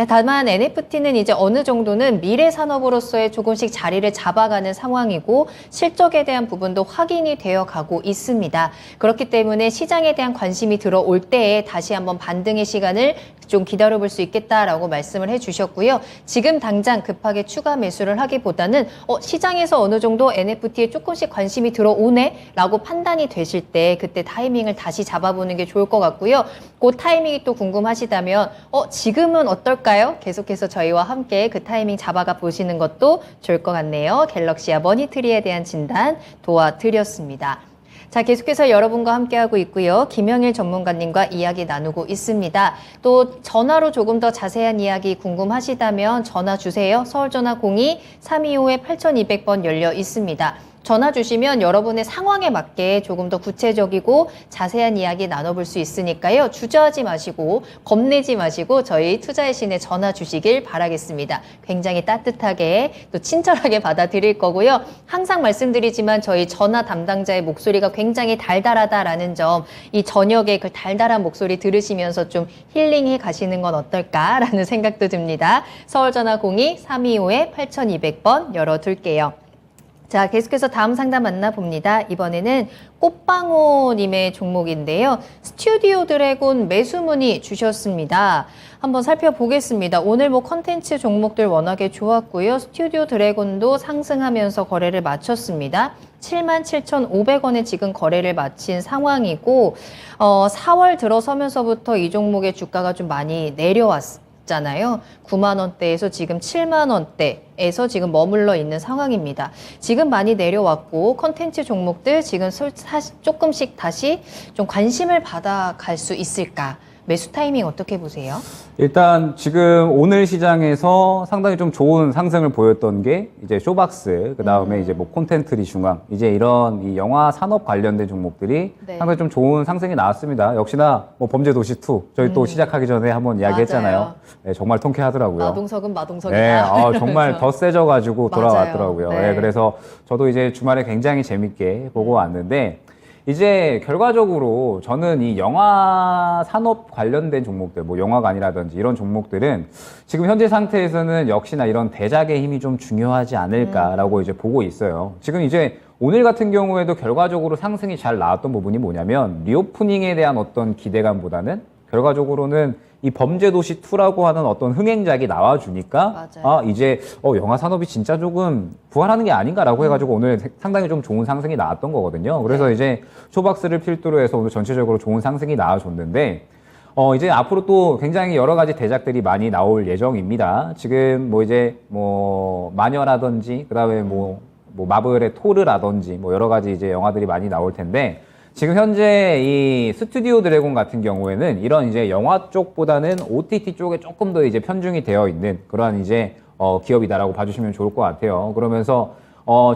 다만 NFT는 이제 어느 정도는 미래 산업으로서의 조금씩 자리를 잡아가는 상황이고 실적에 대한 부분도 확인이 되어 가고 있습니다. 그렇기 때문에 시장에 대한 관심이 들어올 때에 다시 한번 반등의 시간을 좀 기다려볼 수 있겠다라고 말씀을 해주셨고요. 지금 당장 급하게 추가 매수를 하기보다는 시장에서 어느 정도 NFT에 조금씩 관심이 들어오네라고 판단이 되실 때 그때 타이밍을 다시 잡아보는 게 좋을 것 같고요. 그 타이밍이 또 궁금하시다면 지금은 어떨까요? 계속해서 저희와 함께 그 타이밍 잡아가 보시는 것도 좋을 것 같네요. 갤럭시와 머니트리에 대한 진단 도와드렸습니다. 자, 계속해서 여러분과 함께하고 있고요. 김영일 전문가님과 이야기 나누고 있습니다. 또 전화로 조금 더 자세한 이야기 궁금하시다면 전화 주세요. 서울전화 02-325-8200번 열려 있습니다. 전화 주시면 여러분의 상황에 맞게 조금 더 구체적이고 자세한 이야기 나눠볼 수 있으니까요. 주저하지 마시고 겁내지 마시고 저희 투자의 신에 전화 주시길 바라겠습니다. 굉장히 따뜻하게 또 친절하게 받아드릴 거고요. 항상 말씀드리지만 저희 전화 담당자의 목소리가 굉장히 달달하다라는 점, 이 저녁에 그 달달한 목소리 들으시면서 좀 힐링해 가시는 건 어떨까라는 생각도 듭니다. 서울전화 02-325-8200번 열어둘게요. 자, 계속해서 다음 상담 만나봅니다. 이번에는 꽃방호님의 종목인데요. 스튜디오 드래곤 매수 문의 주셨습니다. 한번 살펴보겠습니다. 오늘 뭐 컨텐츠 종목들 워낙에 좋았고요. 스튜디오 드래곤도 상승하면서 거래를 마쳤습니다. 77,500원에 지금 거래를 마친 상황이고 4월 들어서면서부터 이 종목의 주가가 좀 많이 내려왔습니다. 잖아요. 9만 원대에서 지금 7만 원대에서 지금 머물러 있는 상황입니다. 지금 많이 내려왔고 컨텐츠 종목들 지금 조금씩 다시 좀 관심을 받아갈 수 있을까? 매수 타이밍 어떻게 보세요? 일단 지금 오늘 시장에서 상당히 좀 좋은 상승을 보였던 게 이제 쇼박스, 그 다음에 이제 뭐 콘텐츠리 중앙, 이제 이런 이 영화 산업 관련된 종목들이 네. 상당히 좀 좋은 상승이 나왔습니다. 역시나 뭐 범죄도시2 저희 또 시작하기 전에 한번 이야기했잖아요. 맞아요. 네, 정말 통쾌하더라고요. 마동석은 마동석이다. 네, 정말 더 세져가지고 맞아요. 돌아왔더라고요. 네. 네, 그래서 저도 이제 주말에 굉장히 재밌게 보고 왔는데, 이제 결과적으로 저는 이 영화 산업 관련된 종목들, 뭐 영화관이라든지 이런 종목들은 지금 현재 상태에서는 역시나 이런 대작의 힘이 좀 중요하지 않을까라고 이제 보고 있어요. 지금 이제 오늘 같은 경우에도 결과적으로 상승이 잘 나왔던 부분이 뭐냐면 리오프닝에 대한 어떤 기대감보다는 결과적으로는 이 범죄도시 2라고 하는 어떤 흥행작이 나와주니까 맞아요. 이제 영화 산업이 진짜 조금 부활하는 게 아닌가라고 해가지고 오늘 상당히 좀 좋은 상승이 나왔던 거거든요. 그래서 이제 쇼박스를 필두로 해서 오늘 전체적으로 좋은 상승이 나와줬는데 이제 앞으로 또 굉장히 여러 가지 대작들이 많이 나올 예정입니다. 지금 뭐 이제 뭐 마녀라든지 그다음에 뭐 마블의 토르라든지 뭐 여러 가지 이제 영화들이 많이 나올 텐데. 지금 현재 이 스튜디오 드래곤 같은 경우에는 이런 이제 영화 쪽보다는 OTT 쪽에 조금 더 이제 편중이 되어 있는 그러한 이제 기업이다라고 봐주시면 좋을 것 같아요. 그러면서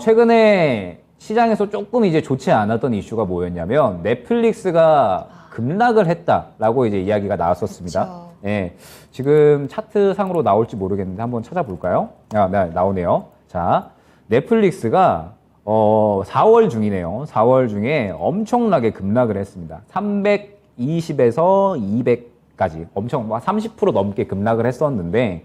최근에 시장에서 조금 이제 좋지 않았던 이슈가 뭐였냐면 넷플릭스가 급락을 했다라고 이제 이야기가 나왔었습니다. 그쵸. 예, 지금 차트 상으로 나올지 모르겠는데 한번 찾아볼까요? 네, 나오네요. 자, 넷플릭스가 4월 중이네요. 4월 중에 엄청나게 급락을 했습니다. 320에서 200까지 엄청 30% 넘게 급락을 했었는데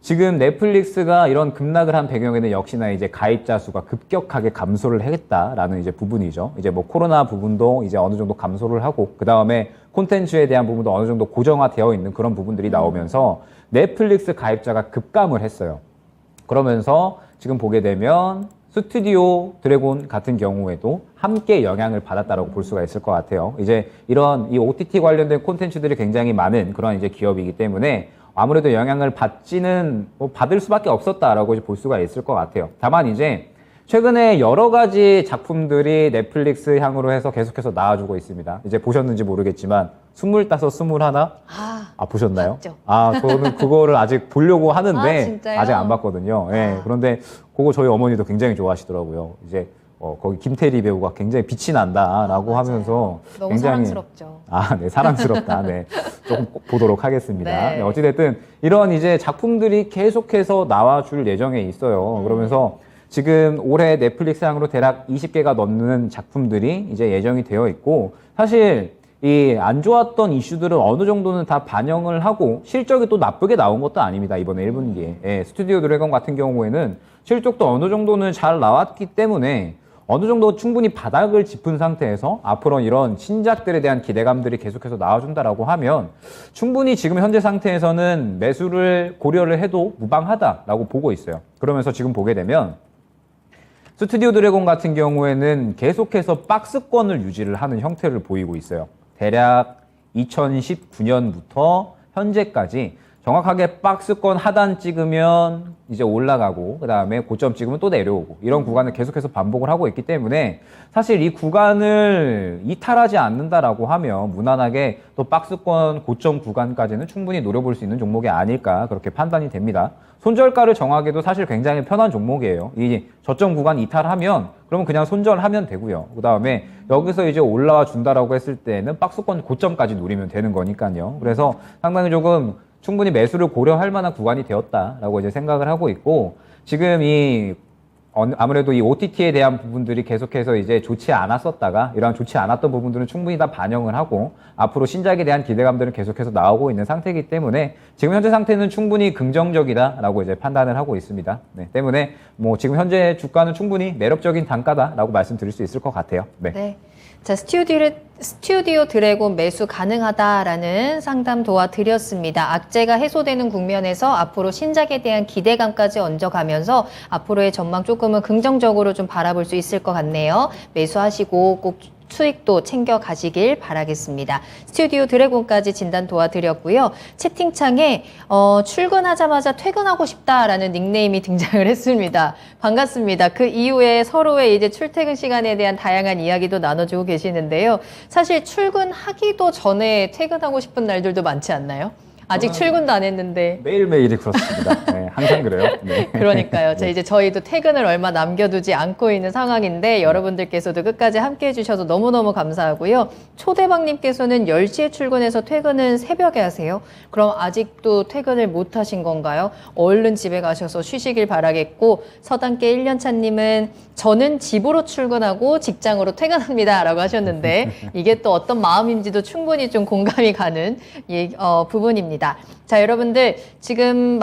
지금 넷플릭스가 이런 급락을 한 배경에는 역시나 이제 가입자 수가 급격하게 감소를 했다라는 이제 부분이죠. 이제 뭐 코로나 부분도 이제 어느 정도 감소를 하고 그 다음에 콘텐츠에 대한 부분도 어느 정도 고정화되어 있는 그런 부분들이 나오면서 넷플릭스 가입자가 급감을 했어요. 그러면서 지금 보게 되면 스튜디오 드래곤 같은 경우에도 함께 영향을 받았다라고 볼 수가 있을 것 같아요. 이제 이런 이 OTT 관련된 콘텐츠들이 굉장히 많은 그런 이제 기업이기 때문에 아무래도 영향을 받을 수밖에 없었다라고 볼 수가 있을 것 같아요. 다만 이제 최근에 여러 가지 작품들이 넷플릭스 향으로 해서 계속해서 나와주고 있습니다. 이제 보셨는지 모르겠지만 25, 21? 보셨나요? 봤죠. 저는 그거를 아직 보려고 하는데 진짜요? 아직 안 봤거든요. 예. 그런데 그거 저희 어머니도 굉장히 좋아하시더라고요. 이제 거기 김태리 배우가 굉장히 빛이 난다라고 맞아요. 하면서 너무 굉장히 사랑스럽죠. 네, 사랑스럽다. 네. 조금 꼭 보도록 하겠습니다. 네. 네, 어찌됐든 이런 이제 작품들이 계속해서 나와줄 예정에 있어요. 그러면서 지금 올해 넷플릭스 향으로 대략 20개가 넘는 작품들이 이제 예정이 되어 있고 사실 이 안 좋았던 이슈들은 어느 정도는 다 반영을 하고 실적이 또 나쁘게 나온 것도 아닙니다. 이번에 1분기에. 예, 스튜디오 드래곤 같은 경우에는 실적도 어느 정도는 잘 나왔기 때문에 어느 정도 충분히 바닥을 짚은 상태에서 앞으로 이런 신작들에 대한 기대감들이 계속해서 나와준다라고 하면 충분히 지금 현재 상태에서는 매수를 고려를 해도 무방하다라고 보고 있어요. 그러면서 지금 보게 되면 스튜디오 드래곤 같은 경우에는 계속해서 박스권을 유지를 하는 형태를 보이고 있어요. 대략 2019년부터 현재까지 정확하게 박스권 하단 찍으면 이제 올라가고 그 다음에 고점 찍으면 또 내려오고 이런 구간을 계속해서 반복을 하고 있기 때문에 사실 이 구간을 이탈하지 않는다라고 하면 무난하게 또 박스권 고점 구간까지는 충분히 노려볼 수 있는 종목이 아닐까 그렇게 판단이 됩니다. 손절가를 정하기도 사실 굉장히 편한 종목이에요. 이 저점 구간 이탈하면 그러면 그냥 손절하면 되고요. 그 다음에 여기서 이제 올라와 준다라고 했을 때는 박스권 고점까지 노리면 되는 거니까요. 그래서 상당히 조금 충분히 매수를 고려할 만한 구간이 되었다라고 이제 생각을 하고 있고 지금 아무래도 이 OTT에 대한 부분들이 계속해서 이제 좋지 않았었다가 이러한 좋지 않았던 부분들은 충분히 다 반영을 하고 앞으로 신작에 대한 기대감들은 계속해서 나오고 있는 상태이기 때문에 지금 현재 상태는 충분히 긍정적이다라고 이제 판단을 하고 있습니다. 네, 때문에 뭐 지금 현재 주가는 충분히 매력적인 단가다라고 말씀드릴 수 있을 것 같아요. 네. 네. 자, 스튜디오 드래곤 매수 가능하다라는 상담 도와드렸습니다. 악재가 해소되는 국면에서 앞으로 신작에 대한 기대감까지 얹어가면서 앞으로의 전망 조금은 긍정적으로 좀 바라볼 수 있을 것 같네요. 매수하시고 꼭 수익도 챙겨 가시길 바라겠습니다. 스튜디오 드래곤까지 진단 도와드렸고요. 채팅창에 출근하자마자 퇴근하고 싶다라는 닉네임이 등장을 했습니다. 반갑습니다. 그 이후에 서로의 이제 출퇴근 시간에 대한 다양한 이야기도 나눠주고 계시는데요. 사실 출근하기도 전에 퇴근하고 싶은 날들도 많지 않나요? 아직 출근도 안 했는데. 매일매일이 그렇습니다. 네, 항상 그래요. 네. 그러니까요. 자, 이제 저희도 퇴근을 얼마 남겨두지 않고 있는 상황인데 여러분들께서도 끝까지 함께 해주셔서 너무너무 감사하고요. 초대박님께서는 10시에 출근해서 퇴근은 새벽에 하세요? 그럼 아직도 퇴근을 못 하신 건가요? 얼른 집에 가셔서 쉬시길 바라겠고, 서당계 1년차님은 저는 집으로 출근하고 직장으로 퇴근합니다 라고 하셨는데 이게 또 어떤 마음인지도 충분히 좀 공감이 가는 부분입니다. 자, 여러분들 지금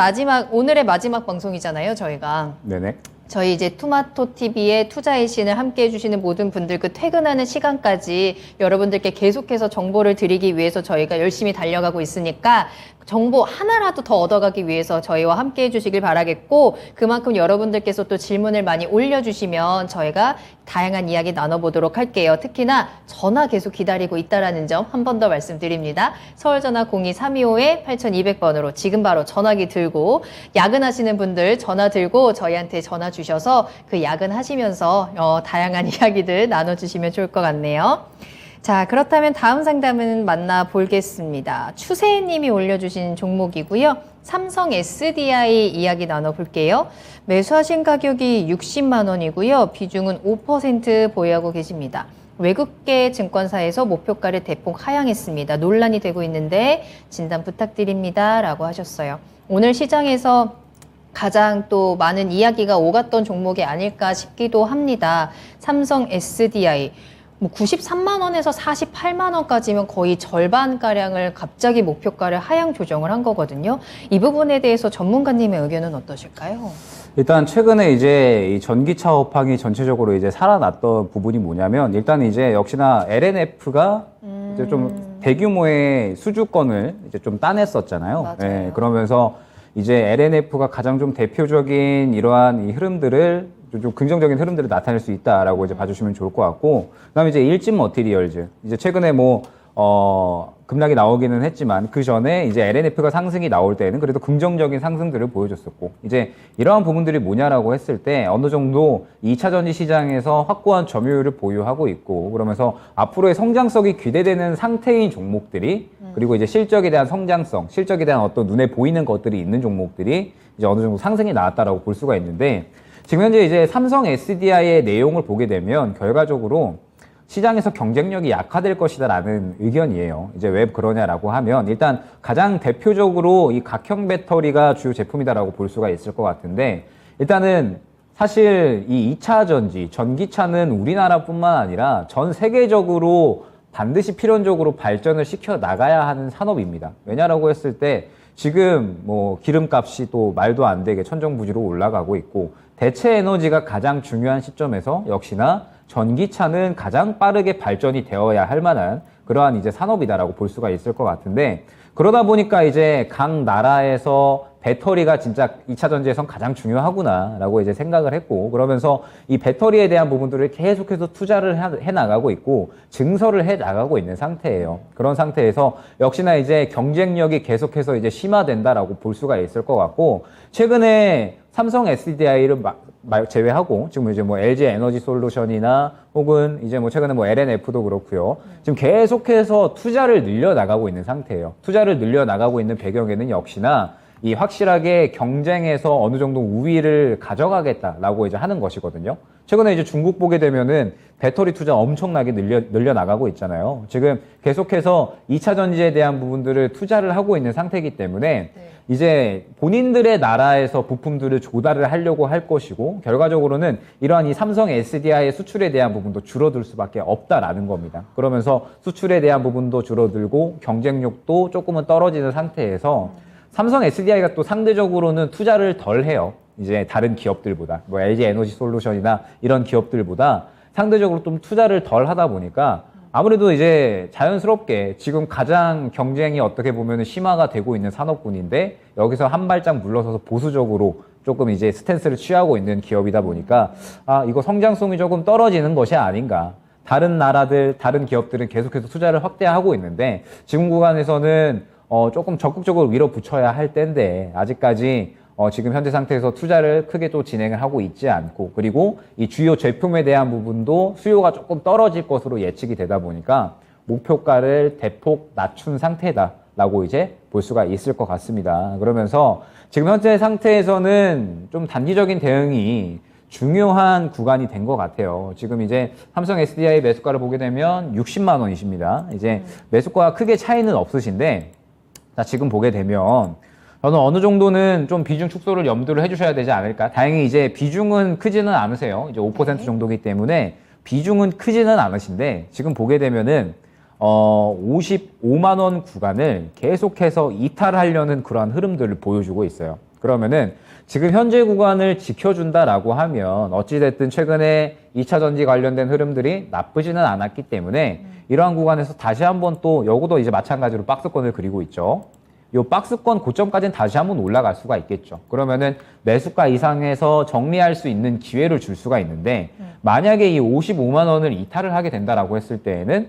오늘의 마지막 방송이잖아요, 저희가. 네네. 저희 이제 투마토TV의 투자의 신을 함께 해주시는 모든 분들 그 퇴근하는 시간까지 여러분들께 계속해서 정보를 드리기 위해서 저희가 열심히 달려가고 있으니까 정보 하나라도 더 얻어가기 위해서 저희와 함께 해주시길 바라겠고, 그만큼 여러분들께서 또 질문을 많이 올려주시면 저희가 다양한 이야기 나눠보도록 할게요. 특히나 전화 계속 기다리고 있다라는 점 한 번 더 말씀드립니다. 서울전화 02-325-8200번으로 지금 바로 전화기 들고 야근하시는 분들 전화 들고 저희한테 전화 주셔서 그 야근하시면서 다양한 이야기들 나눠주시면 좋을 것 같네요. 자, 그렇다면 다음 상담은 만나보겠습니다. 추세님이 올려주신 종목이고요. 삼성 SDI 이야기 나눠볼게요. 매수하신 가격이 60만 원이고요. 비중은 5% 보유하고 계십니다. 외국계 증권사에서 목표가를 대폭 하향했습니다. 논란이 되고 있는데 진단 부탁드립니다 라고 하셨어요. 오늘 시장에서 가장 또 많은 이야기가 오갔던 종목이 아닐까 싶기도 합니다. 삼성 SDI. 93만 원에서 48만 원까지면 거의 절반가량을 갑자기 목표가를 하향 조정을 한 거거든요. 이 부분에 대해서 전문가님의 의견은 어떠실까요? 일단 최근에 이제 이 전기차 업황이 전체적으로 이제 살아났던 부분이 뭐냐면, 일단 이제 역시나 LNF가 이제 좀 대규모의 수주권을 이제 좀 따냈었잖아요. 맞아요. 예, 그러면서 이제 LNF가 가장 좀 대표적인 이러한 이 흐름들을 좀 긍정적인 흐름들을 나타낼 수 있다라고 이제 봐주시면 좋을 것 같고, 그다음에 이제 일진 머티리얼즈, 이제 최근에 급락이 나오기는 했지만 그 전에 이제 LNF가 상승이 나올 때는 그래도 긍정적인 상승들을 보여줬었고, 이제 이러한 부분들이 뭐냐라고 했을 때 어느 정도 2차 전지 시장에서 확고한 점유율을 보유하고 있고, 그러면서 앞으로의 성장성이 기대되는 상태인 종목들이, 그리고 이제 실적에 대한 성장성, 실적에 대한 어떤 눈에 보이는 것들이 있는 종목들이 이제 어느 정도 상승이 나왔다라고 볼 수가 있는데, 지금 현재 이제 삼성 SDI의 내용을 보게 되면 결과적으로 시장에서 경쟁력이 약화될 것이다라는 의견이에요. 이제 왜 그러냐라고 하면, 일단 가장 대표적으로 이 각형 배터리가 주요 제품이다라고 볼 수가 있을 것 같은데, 일단은 사실 이 2차 전지, 전기차는 우리나라뿐만 아니라 전 세계적으로 반드시 필연적으로 발전을 시켜 나가야 하는 산업입니다. 왜냐라고 했을 때 지금 기름값이 또 말도 안 되게 천정부지로 올라가고 있고, 대체 에너지가 가장 중요한 시점에서 역시나 전기차는 가장 빠르게 발전이 되어야 할 만한 그러한 이제 산업이다라고 볼 수가 있을 것 같은데, 그러다 보니까 이제 각 나라에서 배터리가 진짜 2차 전지에선 가장 중요하구나라고 이제 생각을 했고, 그러면서 이 배터리에 대한 부분들을 계속해서 투자를 해 나가고 있고 증설을 해 나가고 있는 상태예요. 그런 상태에서 역시나 이제 경쟁력이 계속해서 이제 심화된다라고 볼 수가 있을 것 같고, 최근에 삼성 SDI를 제외하고 지금 이제 LG 에너지 솔루션이나 혹은 이제 최근에 LNF도 그렇고요. 지금 계속해서 투자를 늘려 나가고 있는 상태예요. 투자를 늘려 나가고 있는 배경에는 역시나 이 확실하게 경쟁에서 어느 정도 우위를 가져가겠다라고 이제 하는 것이거든요. 최근에 이제 중국 보게 되면은 배터리 투자 엄청나게 늘려 나가고 있잖아요. 지금 계속해서 2차 전지에 대한 부분들을 투자를 하고 있는 상태이기 때문에 이제 본인들의 나라에서 부품들을 조달을 하려고 할 것이고, 결과적으로는 이러한 이 삼성 SDI의 수출에 대한 부분도 줄어들 수밖에 없다라는 겁니다. 그러면서 수출에 대한 부분도 줄어들고 경쟁력도 조금은 떨어지는 상태에서 삼성 SDI가 또 상대적으로는 투자를 덜 해요. 이제 다른 기업들보다 LG 에너지 솔루션이나 이런 기업들보다 상대적으로 좀 투자를 덜 하다 보니까 아무래도 이제 자연스럽게 지금 가장 경쟁이 어떻게 보면 심화가 되고 있는 산업군인데, 여기서 한 발짝 물러서서 보수적으로 조금 이제 스탠스를 취하고 있는 기업이다 보니까 이거 성장성이 조금 떨어지는 것이 아닌가. 다른 나라들, 다른 기업들은 계속해서 투자를 확대하고 있는데 지금 구간에서는 조금 적극적으로 밀어붙여야 할 때인데 아직까지 지금 현재 상태에서 투자를 크게 또 진행을 하고 있지 않고 그리고 이 주요 제품에 대한 부분도 수요가 조금 떨어질 것으로 예측이 되다 보니까 목표가를 대폭 낮춘 상태다라고 이제 볼 수가 있을 것 같습니다. 그러면서 지금 현재 상태에서는 좀 단기적인 대응이 중요한 구간이 된 것 같아요. 지금 이제 삼성 SDI 매수가를 보게 되면 60만 원이십니다. 이제 매수가가 크게 차이는 없으신데 자, 지금 보게 되면 저는 어느 정도는 좀 비중 축소를 염두를 해주셔야 되지 않을까. 다행히 이제 비중은 크지는 않으세요. 이제 5% 정도이기 때문에 비중은 크지는 않으신데 지금 보게 되면은 55만 원 구간을 계속해서 이탈하려는 그러한 흐름들을 보여주고 있어요. 그러면은 지금 현재 구간을 지켜준다라고 하면 어찌됐든 최근에 2차 전지 관련된 흐름들이 나쁘지는 않았기 때문에 이러한 구간에서 다시 한번 또 여기도 이제 마찬가지로 박스권을 그리고 있죠. 이 박스권 고점까지는 다시 한번 올라갈 수가 있겠죠. 그러면은 매수가 이상에서 정리할 수 있는 기회를 줄 수가 있는데 만약에 이 55만 원을 이탈을 하게 된다라고 했을 때에는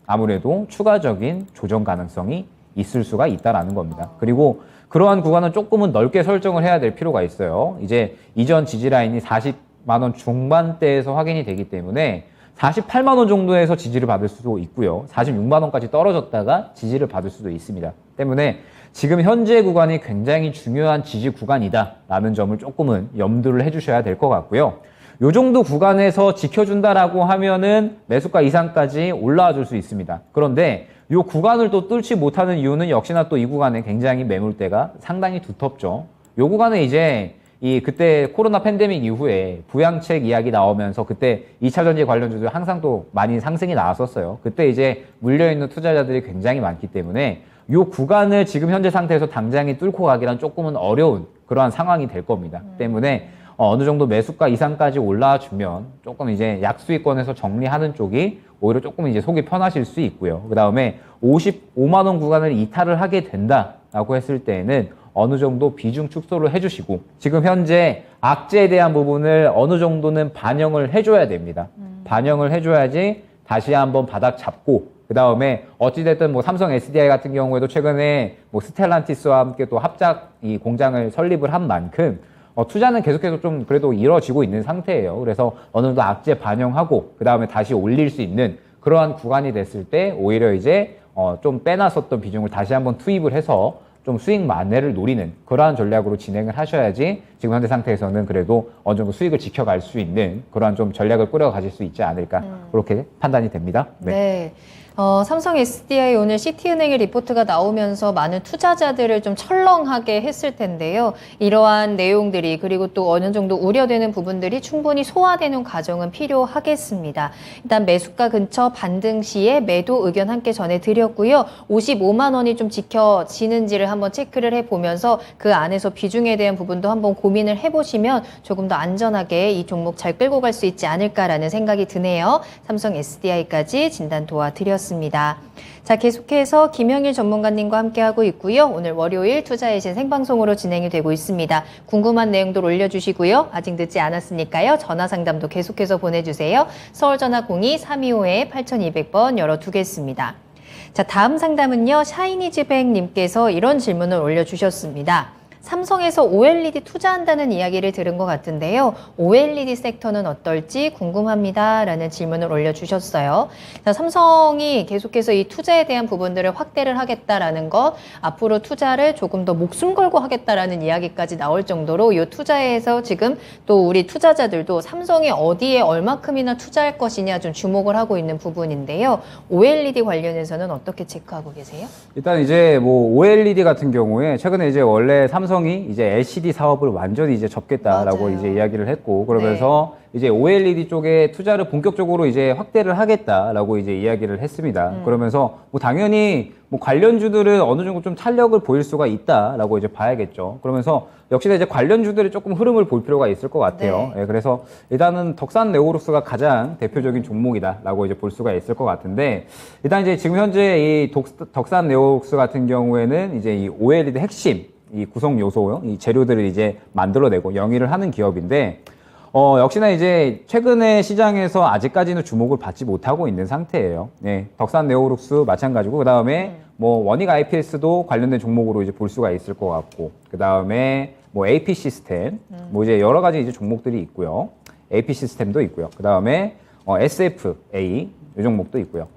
아무래도 추가적인 조정 가능성이 있을 수가 있다라는 겁니다. 그리고 그러한 구간은 조금은 넓게 설정을 해야 될 필요가 있어요. 이제 이전 지지 라인이 40만 원 중반대에서 확인이 되기 때문에 48만 원 정도에서 지지를 받을 수도 있고요. 46만 원까지 떨어졌다가 지지를 받을 수도 있습니다. 때문에 지금 현재 구간이 굉장히 중요한 지지 구간이다라는 점을 조금은 염두를 해주셔야 될 것 같고요. 요 정도 구간에서 지켜준다라고 하면은 매수가 이상까지 올라와 줄 수 있습니다. 그런데 요 구간을 또 뚫지 못하는 이유는 역시나 또 이 구간에 굉장히 매물대가 상당히 두텁죠. 요 구간에 이제 그때 코로나 팬데믹 이후에 부양책 이야기 나오면서 그때 2차 전지 관련주들 항상 또 많이 상승이 나왔었어요. 그때 이제 물려있는 투자자들이 굉장히 많기 때문에 요 구간을 지금 현재 상태에서 당장에 뚫고 가기란 조금은 어려운 그러한 상황이 될 겁니다. 때문에 어느 정도 매수가 이상까지 올라주면 조금 이제 약수익권에서 정리하는 쪽이 오히려 조금 이제 속이 편하실 수 있고요. 그 다음에 55만 원 구간을 이탈을 하게 된다라고 했을 때에는 어느 정도 비중 축소를 해주시고 지금 현재 악재에 대한 부분을 어느 정도는 반영을 해줘야 됩니다. 반영을 해줘야지 다시 한번 바닥 잡고 그 다음에 어찌됐든 뭐 삼성 SDI 같은 경우에도 최근에 뭐 스텔란티스와 함께 또 합작 이 공장을 설립을 한 만큼 투자는 계속해서 좀 그래도 이루어지고 있는 상태예요. 그래서 어느 정도 악재 반영하고 그 다음에 다시 올릴 수 있는 그러한 구간이 됐을 때 오히려 이제 좀 빼놨었던 비중을 다시 한번 투입을 해서 좀 수익 만회를 노리는 그러한 전략으로 진행을 하셔야지 지금 현재 상태에서는 그래도 어느 정도 수익을 지켜갈 수 있는 그러한 좀 전략을 꾸려가실 수 있지 않을까 그렇게 판단이 됩니다. 네. 삼성 SDI 오늘 시티은행의 리포트가 나오면서 많은 투자자들을 좀 철렁하게 했을 텐데요. 이러한 내용들이 그리고 또 어느 정도 우려되는 부분들이 충분히 소화되는 과정은 필요하겠습니다. 일단 매수가 근처 반등 시에 매도 의견 함께 전해드렸고요. 55만 원이 좀 지켜지는지를 한번 체크를 해보면서 그 안에서 비중에 대한 부분도 한번 고민을 해보시면 조금 더 안전하게 이 종목 잘 끌고 갈 수 있지 않을까라는 생각이 드네요. 삼성 SDI까지 진단 도와드렸습니다. 자, 계속해서 김영일 전문가님과 함께하고 있고요. 오늘 월요일 투자의 신 생방송으로 진행이 되고 있습니다. 궁금한 내용들 올려주시고요. 아직 늦지 않았으니까요. 전화 상담도 계속해서 보내주세요. 서울전화 02-325-8200번 열어두겠습니다. 자, 다음 상담은요. 샤이니즈뱅님께서 이런 질문을 올려주셨습니다. 삼성에서 OLED 투자한다는 이야기를 들은 것 같은데요. OLED 섹터는 어떨지 궁금합니다. 라는 질문을 올려주셨어요. 자, 삼성이 계속해서 이 투자에 대한 부분들을 확대를 하겠다라는 것, 앞으로 투자를 조금 더 목숨 걸고 하겠다라는 이야기까지 나올 정도로 이 투자에서 지금 또 우리 투자자들도 삼성이 어디에 얼마큼이나 투자할 것이냐 좀 주목을 하고 있는 부분인데요. OLED 관련해서는 어떻게 체크하고 계세요? 일단 이제 뭐 OLED 같은 경우에 최근에 이제 원래 삼성이 이제 LCD 사업을 완전히 이제 접겠다라고 맞아요. 이제 이야기를 했고 그러면서 이제 OLED 쪽에 투자를 본격적으로 이제 확대를 하겠다라고 이제 이야기를 했습니다. 그러면서 뭐 당연히 뭐 관련주들은 어느 정도 좀 탄력을 보일 수가 있다라고 이제 봐야겠죠. 그러면서 역시나 이제 관련주들이 조금 흐름을 볼 필요가 있을 것 같아요. 예, 그래서 일단은 덕산 네오룩스가 가장 대표적인 종목이다라고 이제 볼 수가 있을 것 같은데 일단 이제 지금 현재 이 덕산 네오룩스 같은 경우에는 이제 이 OLED 핵심 이 구성 요소, 이 재료들을 이제 만들어내고 영위를 하는 기업인데, 역시나 이제 최근에 시장에서 아직까지는 주목을 받지 못하고 있는 상태예요. 네, 덕산 네오룩스 마찬가지고, 그 다음에 뭐 원익 IPS도 관련된 종목으로 이제 볼 수가 있을 것 같고, 그 다음에 뭐 AP 시스템, 뭐 이제 여러 가지 이제 종목들이 있고요. AP 시스템도 있고요. 그 다음에 SFA 이 종목도 있고요.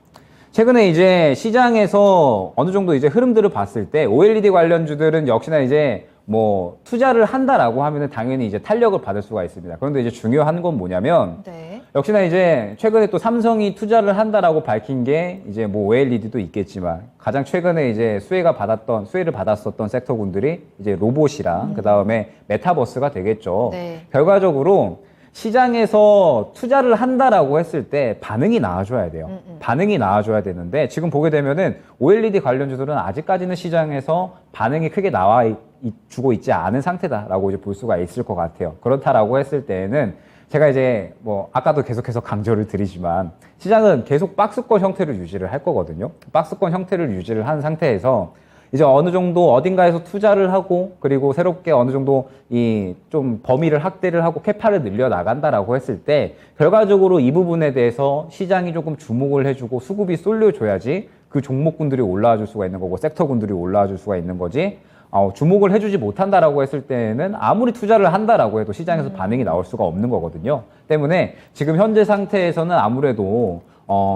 최근에 이제 시장에서 어느 정도 이제 흐름들을 봤을 때 OLED 관련주들은 역시나 이제 뭐 투자를 한다라고 하면은 당연히 이제 탄력을 받을 수가 있습니다. 그런데 이제 중요한 건 뭐냐면 네. 역시나 이제 최근에 또 삼성이 투자를 한다라고 밝힌 게 이제 뭐 OLED도 있겠지만 가장 최근에 이제 수혜를 받았었던 섹터군들이 이제 로봇이랑 그 다음에 메타버스가 되겠죠. 네. 결과적으로 시장에서 투자를 한다라고 했을 때 반응이 나와줘야 돼요. 반응이 나와줘야 되는데 지금 보게 되면은 OLED 관련주들은 아직까지는 시장에서 반응이 크게 주고 있지 않은 상태다라고 이제 볼 수가 있을 것 같아요. 그렇다라고 했을 때에는 제가 이제 뭐 아까도 계속해서 강조를 드리지만 시장은 계속 박스권 형태를 유지를 할 거거든요. 박스권 형태를 유지를 한 상태에서 이제 어느 정도 어딘가에서 투자를 하고 그리고 새롭게 어느 정도 이 좀 범위를 확대를 하고 캐파를 늘려 나간다라고 했을 때 결과적으로 이 부분에 대해서 시장이 조금 주목을 해주고 수급이 쏠려줘야지 그 종목군들이 올라와 줄 수가 있는 거고 섹터군들이 올라와 줄 수가 있는 거지. 주목을 해주지 못한다라고 했을 때는 아무리 투자를 한다라고 해도 시장에서 반응이 나올 수가 없는 거거든요. 때문에 지금 현재 상태에서는 아무래도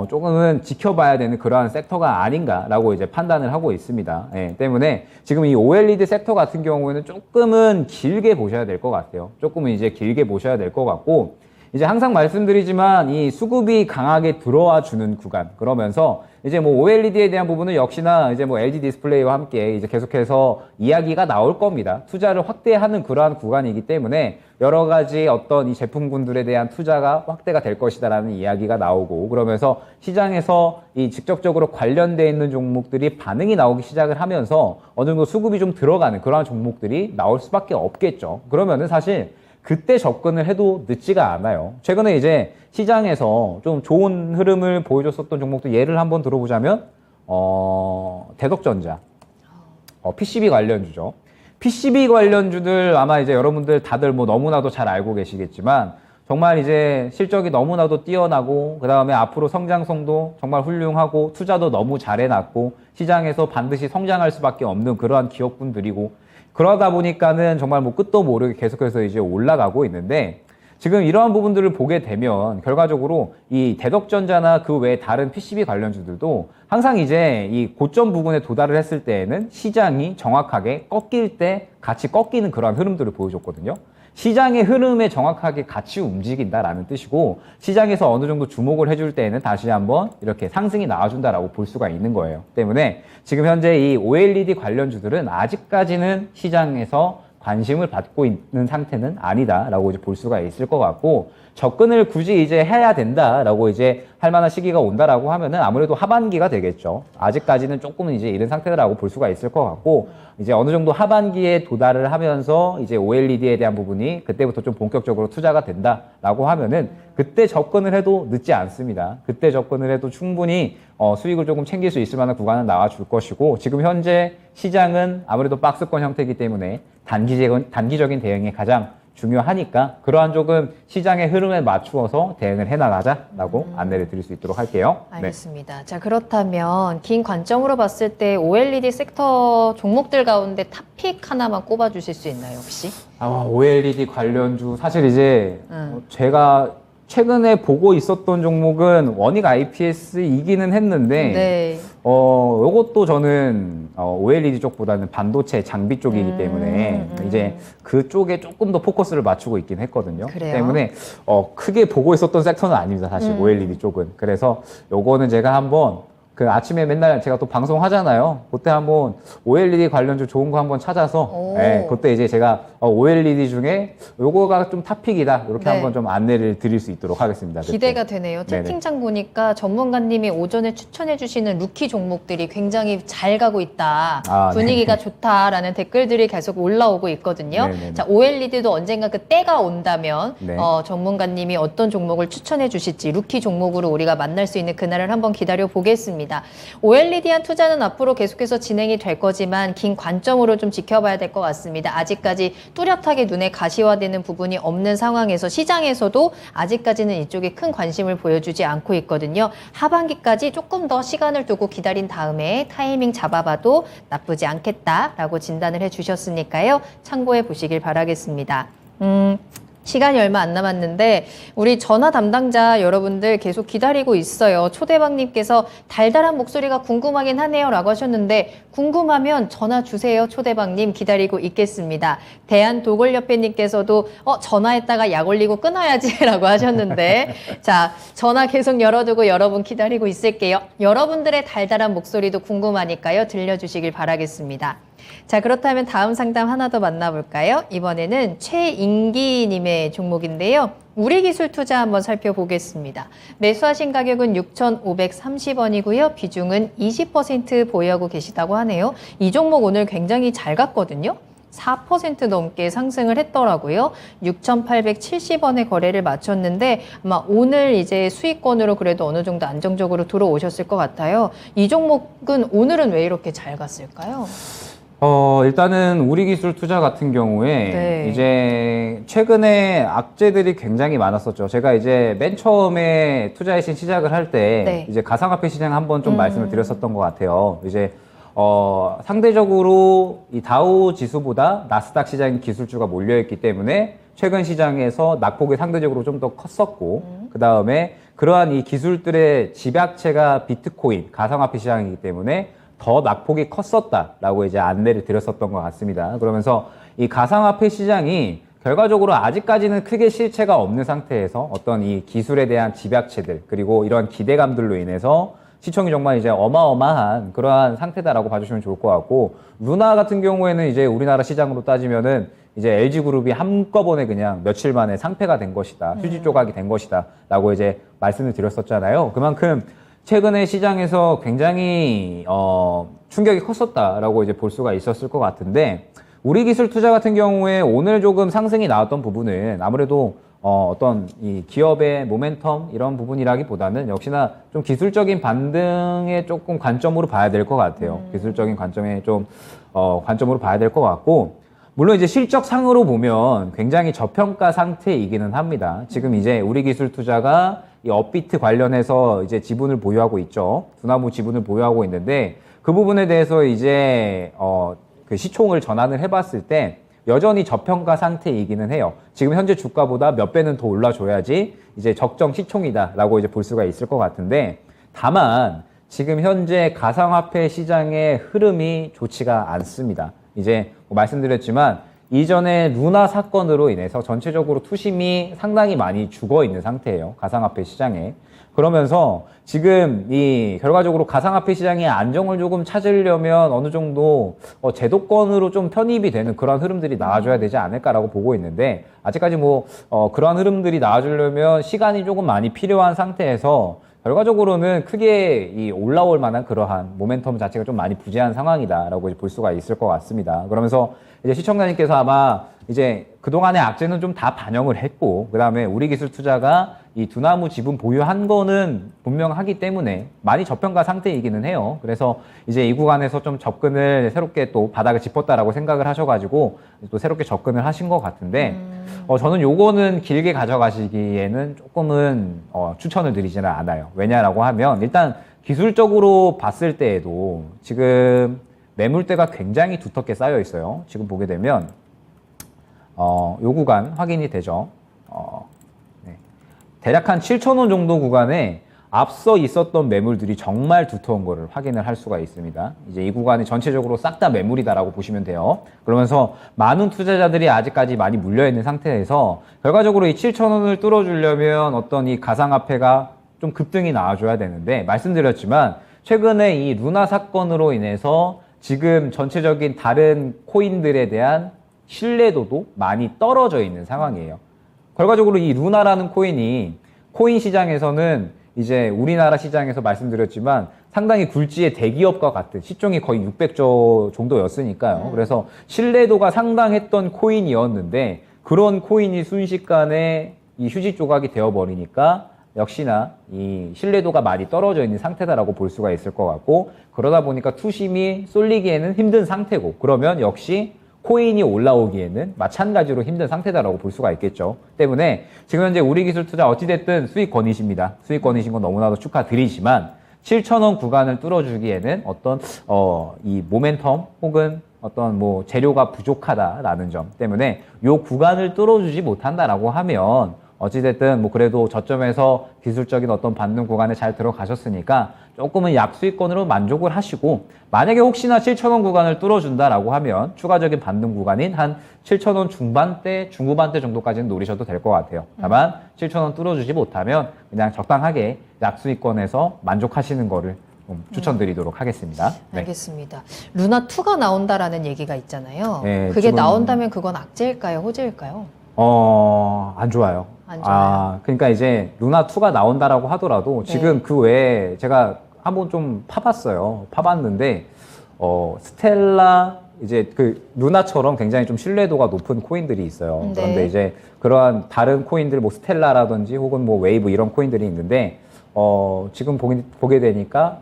조금은 지켜봐야 되는 그러한 섹터가 아닌가라고 이제 판단을 하고 있습니다. 예, 때문에 지금 이 OLED 섹터 같은 경우에는 조금은 길게 보셔야 될 것 같아요. 조금은 이제 길게 보셔야 될 것 같고, 이제 항상 말씀드리지만 이 수급이 강하게 들어와 주는 구간, 그러면서 이제 뭐 OLED에 대한 부분은 역시나 이제 뭐 LG 디스플레이와 함께 이제 계속해서 이야기가 나올 겁니다. 투자를 확대하는 그러한 구간이기 때문에 여러 가지 어떤 이 제품군들에 대한 투자가 확대가 될 것이다라는 이야기가 나오고, 그러면서 시장에서 이 직접적으로 관련되어 있는 종목들이 반응이 나오기 시작을 하면서 어느 정도 수급이 좀 들어가는 그러한 종목들이 나올 수밖에 없겠죠. 그러면은 사실 그때 접근을 해도 늦지가 않아요. 최근에 이제 시장에서 좀 좋은 흐름을 보여줬었던 종목들 예를 한번 들어보자면 대덕전자, PCB 관련주죠. PCB 관련주들 아마 이제 여러분들 다들 뭐 너무나도 잘 알고 계시겠지만 정말 이제 실적이 너무나도 뛰어나고 그 다음에 앞으로 성장성도 정말 훌륭하고 투자도 너무 잘 해놨고 시장에서 반드시 성장할 수밖에 없는 그러한 기업군들이고, 그러다 보니까는 정말 뭐 끝도 모르게 계속해서 이제 올라가고 있는데, 지금 이러한 부분들을 보게 되면 결과적으로 이 대덕전자나 그 외 다른 PCB 관련주들도 항상 이제 이 고점 부분에 도달을 했을 때에는 시장이 정확하게 꺾일 때 같이 꺾이는 그러한 흐름들을 보여줬거든요. 시장의 흐름에 정확하게 같이 움직인다라는 뜻이고, 시장에서 어느 정도 주목을 해줄 때에는 다시 한번 이렇게 상승이 나와준다라고 볼 수가 있는 거예요. 때문에 지금 현재 이 OLED 관련주들은 아직까지는 시장에서 관심을 받고 있는 상태는 아니다라고 이제 볼 수가 있을 것 같고, 접근을 굳이 이제 해야 된다라고 이제 할 만한 시기가 온다라고 하면은 아무래도 하반기가 되겠죠. 아직까지는 조금은 이제 이른 상태라고 볼 수가 있을 것 같고, 이제 어느 정도 하반기에 도달을 하면서 이제 OLED에 대한 부분이 그때부터 좀 본격적으로 투자가 된다라고 하면은 그때 접근을 해도 늦지 않습니다. 그때 접근을 해도 충분히 수익을 조금 챙길 수 있을 만한 구간은 나와줄 것이고, 지금 현재 시장은 아무래도 박스권 형태이기 때문에 단기적인 대응이 가장 중요하니까 그러한 조금 시장의 흐름에 맞추어서 대응을 해나가자라고 안내를 드릴 수 있도록 할게요. 알겠습니다. 자, 그렇다면 긴 관점으로 봤을 때 OLED 섹터 종목들 가운데 탑픽 하나만 꼽아주실 수 있나요, 혹시? OLED 관련주 사실 이제 제가 최근에 보고 있었던 종목은 원익 IPS이기는 했는데, 네. 요것도 저는 OLED 쪽보다는 반도체 장비 쪽이기 때문에 이제 그쪽에 조금 더 포커스를 맞추고 있긴 했거든요. 그래요? 때문에 크게 보고 있었던 섹터는 아닙니다, 사실 OLED 쪽은. 그래서 요거는 제가 한번 그 아침에 맨날 제가 또 방송하잖아요. 그때 한번 OLED 관련주 좋은 거 한번 찾아서, 예, 그때 이제 제가 OLED 중에 요거가 좀 탑픽이다 이렇게 네. 한번 좀 안내를 드릴 수 있도록 하겠습니다. 그때. 기대가 되네요. 채팅창 보니까 전문가님이 오전에 추천해 주시는 루키 종목들이 굉장히 잘 가고 있다. 분위기가 좋다라는 댓글들이 계속 올라오고 있거든요. 네네네. 자, OLED도 언젠가 그 때가 온다면 네. 전문가님이 어떤 종목을 추천해 주실지 루키 종목으로 우리가 만날 수 있는 그날을 한번 기다려 보겠습니다. 있습니다. OLED한 투자는 앞으로 계속해서 진행이 될 거지만 긴 관점으로 좀 지켜봐야 될 것 같습니다. 아직까지 뚜렷하게 눈에 가시화되는 부분이 없는 상황에서 시장에서도 아직까지는 이쪽에 큰 관심을 보여주지 않고 있거든요. 하반기까지 조금 더 시간을 두고 기다린 다음에 타이밍 잡아봐도 나쁘지 않겠다라고 진단을 해주셨으니까요. 참고해 보시길 바라겠습니다. 시간이 얼마 안 남았는데 우리 전화 담당자 여러분들 계속 기다리고 있어요. 초대박님께서 달달한 목소리가 궁금하긴 하네요 라고 하셨는데 궁금하면 전화 주세요. 초대박님 기다리고 있겠습니다. 대한도골협회님께서도 전화했다가 약 올리고 끊어야지 라고 하셨는데 자, 전화 계속 열어두고 여러분 기다리고 있을게요. 여러분들의 달달한 목소리도 궁금하니까요. 들려주시길 바라겠습니다. 자, 그렇다면 다음 상담 하나 더 만나볼까요? 이번에는 최인기님의 종목인데요. 우리기술투자 한번 살펴보겠습니다. 매수하신 가격은 6,530원이고요. 비중은 20% 보유하고 계시다고 하네요. 이 종목 오늘 굉장히 잘 갔거든요. 4% 넘게 상승을 했더라고요. 6,870원에 거래를 마쳤는데 아마 오늘 이제 수익권으로 그래도 어느 정도 안정적으로 들어오셨을 것 같아요. 이 종목은 오늘은 왜 이렇게 잘 갔을까요? 일단은 우리기술 투자 같은 경우에 네. 이제 최근에 악재들이 굉장히 많았었죠. 제가 이제 맨 처음에 투자의 신 시작을 할 때 네. 이제 가상화폐 시장 한번 좀 말씀을 드렸었던 것 같아요. 이제 상대적으로 이 다우 지수보다 나스닥 시장 기술주가 몰려있기 때문에 최근 시장에서 낙폭이 상대적으로 좀 더 컸었고 그 다음에 그러한 이 기술들의 집약체가 비트코인 가상화폐 시장이기 때문에 더 낙폭이 컸었다라고 이제 안내를 드렸었던 것 같습니다. 그러면서 이 가상화폐 시장이 결과적으로 아직까지는 크게 실체가 없는 상태에서 어떤 이 기술에 대한 집약체들 그리고 이런 기대감들로 인해서 시총이 정말 이제 어마어마한 그러한 상태다라고 봐주시면 좋을 것 같고 루나 같은 경우에는 이제 우리나라 시장으로 따지면은 이제 LG그룹이 한꺼번에 그냥 며칠 만에 상폐가 된 것이다. 휴지 조각이 된 것이다. 라고 이제 말씀을 드렸었잖아요. 그만큼 최근에 시장에서 굉장히 충격이 컸었다라고 이제 볼 수가 있었을 것 같은데 우리기술 투자 같은 경우에 오늘 조금 상승이 나왔던 부분은 아무래도 어떤 이 기업의 모멘텀 이런 부분이라기보다는 역시나 좀 기술적인 반등에 조금 관점으로 봐야 될 것 같아요. 기술적인 관점에 좀 관점으로 봐야 될 것 같고 물론 이제 실적상으로 보면 굉장히 저평가 상태이기는 합니다. 지금 이제 우리기술 투자가 이 업비트 관련해서 이제 지분을 보유하고 있죠. 두나무 지분을 보유하고 있는데 그 부분에 대해서 이제 그 시총을 전환을 해봤을 때 여전히 저평가 상태이기는 해요. 지금 현재 주가보다 몇 배는 더 올라줘야지 이제 적정 시총이다라고 이제 볼 수가 있을 것 같은데 다만 지금 현재 가상화폐 시장의 흐름이 좋지가 않습니다. 이제 말씀드렸지만 이전에 루나 사건으로 인해서 전체적으로 투심이 상당히 많이 죽어 있는 상태예요. 가상화폐 시장에. 그러면서 지금 이 결과적으로 가상화폐 시장의 안정을 조금 찾으려면 어느 정도 제도권으로 좀 편입이 되는 그런 흐름들이 나와줘야 되지 않을까라고 보고 있는데 아직까지 뭐 그러한 흐름들이 나와주려면 시간이 조금 많이 필요한 상태에서 결과적으로는 크게 이 올라올 만한 그러한 모멘텀 자체가 좀 많이 부재한 상황이다라고 볼 수가 있을 것 같습니다. 그러면서 이제 시청자님께서 아마 이제 그동안의 악재는 좀 다 반영을 했고, 그 다음에 우리기술투자가 이 두나무 지분 보유한 거는 분명하기 때문에 많이 저평가 상태이기는 해요. 그래서 이제 이 구간에서 좀 접근을 새롭게 또 바닥을 짚었다라고 생각을 하셔가지고 또 새롭게 접근을 하신 것 같은데, 저는 요거는 길게 가져가시기에는 조금은 추천을 드리지는 않아요. 왜냐라고 하면 일단 기술적으로 봤을 때에도 지금 매물대가 굉장히 두텁게 쌓여 있어요. 지금 보게 되면 요 구간 확인이 되죠. 네. 대략 한 7,000원 정도 구간에 앞서 있었던 매물들이 정말 두터운 거를 확인을 할 수가 있습니다. 이제 이 구간이 전체적으로 싹 다 매물이다라고 보시면 돼요. 그러면서 많은 투자자들이 아직까지 많이 물려있는 상태에서 결과적으로 이 7,000원을 뚫어주려면 어떤 이 가상화폐가 좀 급등이 나와줘야 되는데, 말씀드렸지만 최근에 이 루나 사건으로 인해서 지금 전체적인 다른 코인들에 대한 신뢰도도 많이 떨어져 있는 상황이에요. 결과적으로 이 루나라는 코인이 코인 시장에서는 이제 우리나라 시장에서 말씀드렸지만 상당히 굴지의 대기업과 같은 시총이 거의 600조 정도였으니까요. 그래서 신뢰도가 상당했던 코인이었는데 그런 코인이 순식간에 이 휴지 조각이 되어버리니까 역시나 이 신뢰도가 많이 떨어져 있는 상태다라고 볼 수가 있을 것 같고, 그러다 보니까 투심이 쏠리기에는 힘든 상태고, 그러면 역시 코인이 올라오기에는 마찬가지로 힘든 상태다라고 볼 수가 있겠죠. 때문에 지금 현재 우리기술투자 어찌됐든 수익권이십니다. 수익권이신 건 너무나도 축하드리지만 7,000원 구간을 뚫어주기에는 어떤 이 모멘텀 혹은 어떤 뭐 재료가 부족하다라는 점 때문에 이 구간을 뚫어주지 못한다라고 하면 어찌됐든 뭐 그래도 저점에서 기술적인 어떤 받는 구간에 잘 들어가셨으니까 조금은 약수익권으로 만족을 하시고, 만약에 혹시나 7,000원 구간을 뚫어준다라고 하면 추가적인 받는 구간인 한 7,000원 중반대, 중후반대 정도까지는 노리셔도 될 것 같아요. 다만 7,000원 뚫어주지 못하면 그냥 적당하게 약수익권에서 만족하시는 거를 추천드리도록 하겠습니다. 네. 알겠습니다. 루나2가 나온다라는 얘기가 있잖아요. 네, 그게 지금 나온다면 그건 악재일까요? 호재일까요? 안 좋아요. 안 좋아요. 그러니까 이제 루나2가 나온다라고 하더라도 네. 지금 그 외에 제가 한번 좀 파봤어요. 파봤는데, 스텔라, 이제 그 루나처럼 굉장히 좀 신뢰도가 높은 코인들이 있어요. 네. 그런데 이제 그러한 다른 코인들, 뭐 스텔라라든지 혹은 뭐 웨이브 이런 코인들이 있는데, 지금 보게 되니까,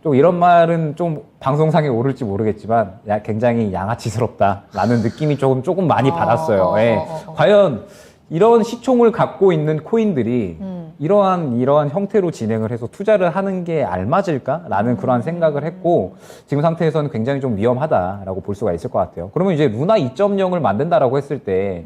좀 이런 말은 좀 방송상에 오를지 모르겠지만 굉장히 양아치스럽다라는 느낌이 조금 많이 받았어요. 예. 과연 이런 시총을 갖고 있는 코인들이 이러한 형태로 진행을 해서 투자를 하는 게 알맞을까라는 그러한 생각을 했고, 지금 상태에서는 굉장히 좀 위험하다라고 볼 수가 있을 것 같아요. 그러면 이제 루나 2.0을 만든다라고 했을 때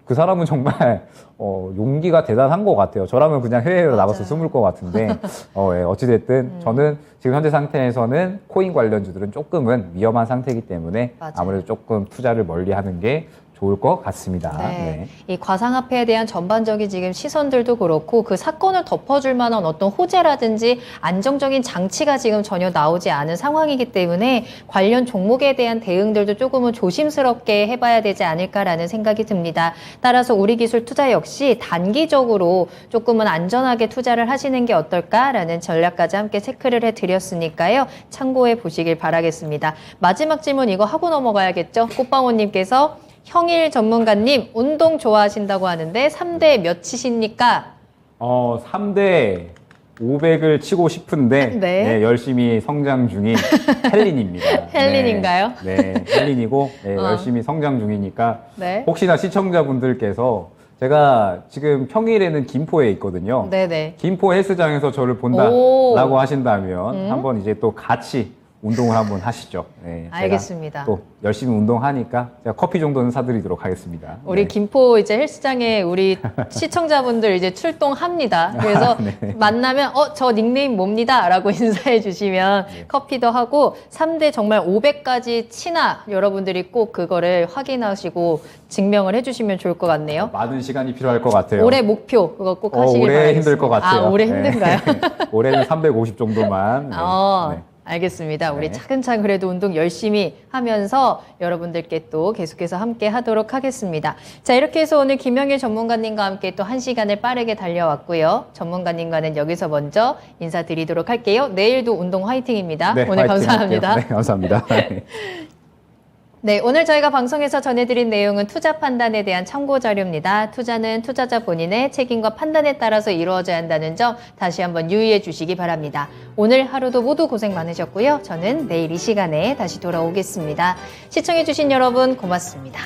그 사람은 정말 용기가 대단한 것 같아요. 저라면 그냥 해외로 나가서 숨을 것 같은데, 예, 어찌됐든 저는 지금 현재 상태에서는 코인 관련주들은 조금은 위험한 상태이기 때문에 맞아요. 아무래도 조금 투자를 멀리하는 게 좋을 것 같습니다. 네. 이 과상화폐에 대한 전반적인 지금 시선들도 그렇고 그 사건을 덮어줄 만한 어떤 호재라든지 안정적인 장치가 지금 전혀 나오지 않은 상황이기 때문에 관련 종목에 대한 대응들도 조금은 조심스럽게 해봐야 되지 않을까라는 생각이 듭니다. 따라서 우리기술투자 역시 단기적으로 조금은 안전하게 투자를 하시는 게 어떨까라는 전략까지 함께 체크를 해드렸으니까요. 참고해 보시길 바라겠습니다. 마지막 질문 이거 하고 넘어가야겠죠? 꽃방울님께서 형일 전문가님, 운동 좋아하신다고 하는데 3대 몇 치십니까? 3대 500을 치고 싶은데 네. 네, 열심히 성장 중인 헬린입니다. 헬린인가요? 네, 헬린이고 열심히 성장 중이니까 네. 혹시나 시청자분들께서 제가 지금 평일에는 김포에 있거든요. 네네. 김포 헬스장에서 저를 오. 본다라고 하신다면 한번 이제 또 같이 운동을 한번 하시죠. 네, 제가 알겠습니다. 또 열심히 운동하니까 제가 커피 정도는 사드리도록 하겠습니다. 우리 네. 김포 이제 헬스장에 우리 시청자분들 이제 출동합니다. 그래서 네. 만나면 저 닉네임 뭡니다 라고 인사해 주시면 커피도 하고 3대 정말 500까지 치나 여러분들이 꼭 그거를 확인하시고 증명을 해 주시면 좋을 것 같네요. 많은 시간이 필요할 것 같아요. 올해 목표 그거 꼭 하시길 올해 바라겠습니다. 힘들 것 같아요. 올해 네. 힘든가요? 올해는 350 정도만. 네. 네. 알겠습니다. 우리 네. 차근차근 그래도 운동 열심히 하면서 여러분들께 또 계속해서 함께 하도록 하겠습니다. 자, 이렇게 해서 오늘 김영일 전문가님과 함께 또 1시간을 빠르게 달려왔고요. 전문가님과는 여기서 먼저 인사드리도록 할게요. 내일도 운동 화이팅입니다. 네, 오늘 화이팅 감사합니다. 할게요. 네, 감사합니다. 네. 네, 오늘 저희가 방송에서 전해드린 내용은 투자 판단에 대한 참고 자료입니다. 투자는 투자자 본인의 책임과 판단에 따라서 이루어져야 한다는 점 다시 한번 유의해 주시기 바랍니다. 오늘 하루도 모두 고생 많으셨고요. 저는 내일 이 시간에 다시 돌아오겠습니다. 시청해 주신 여러분 고맙습니다.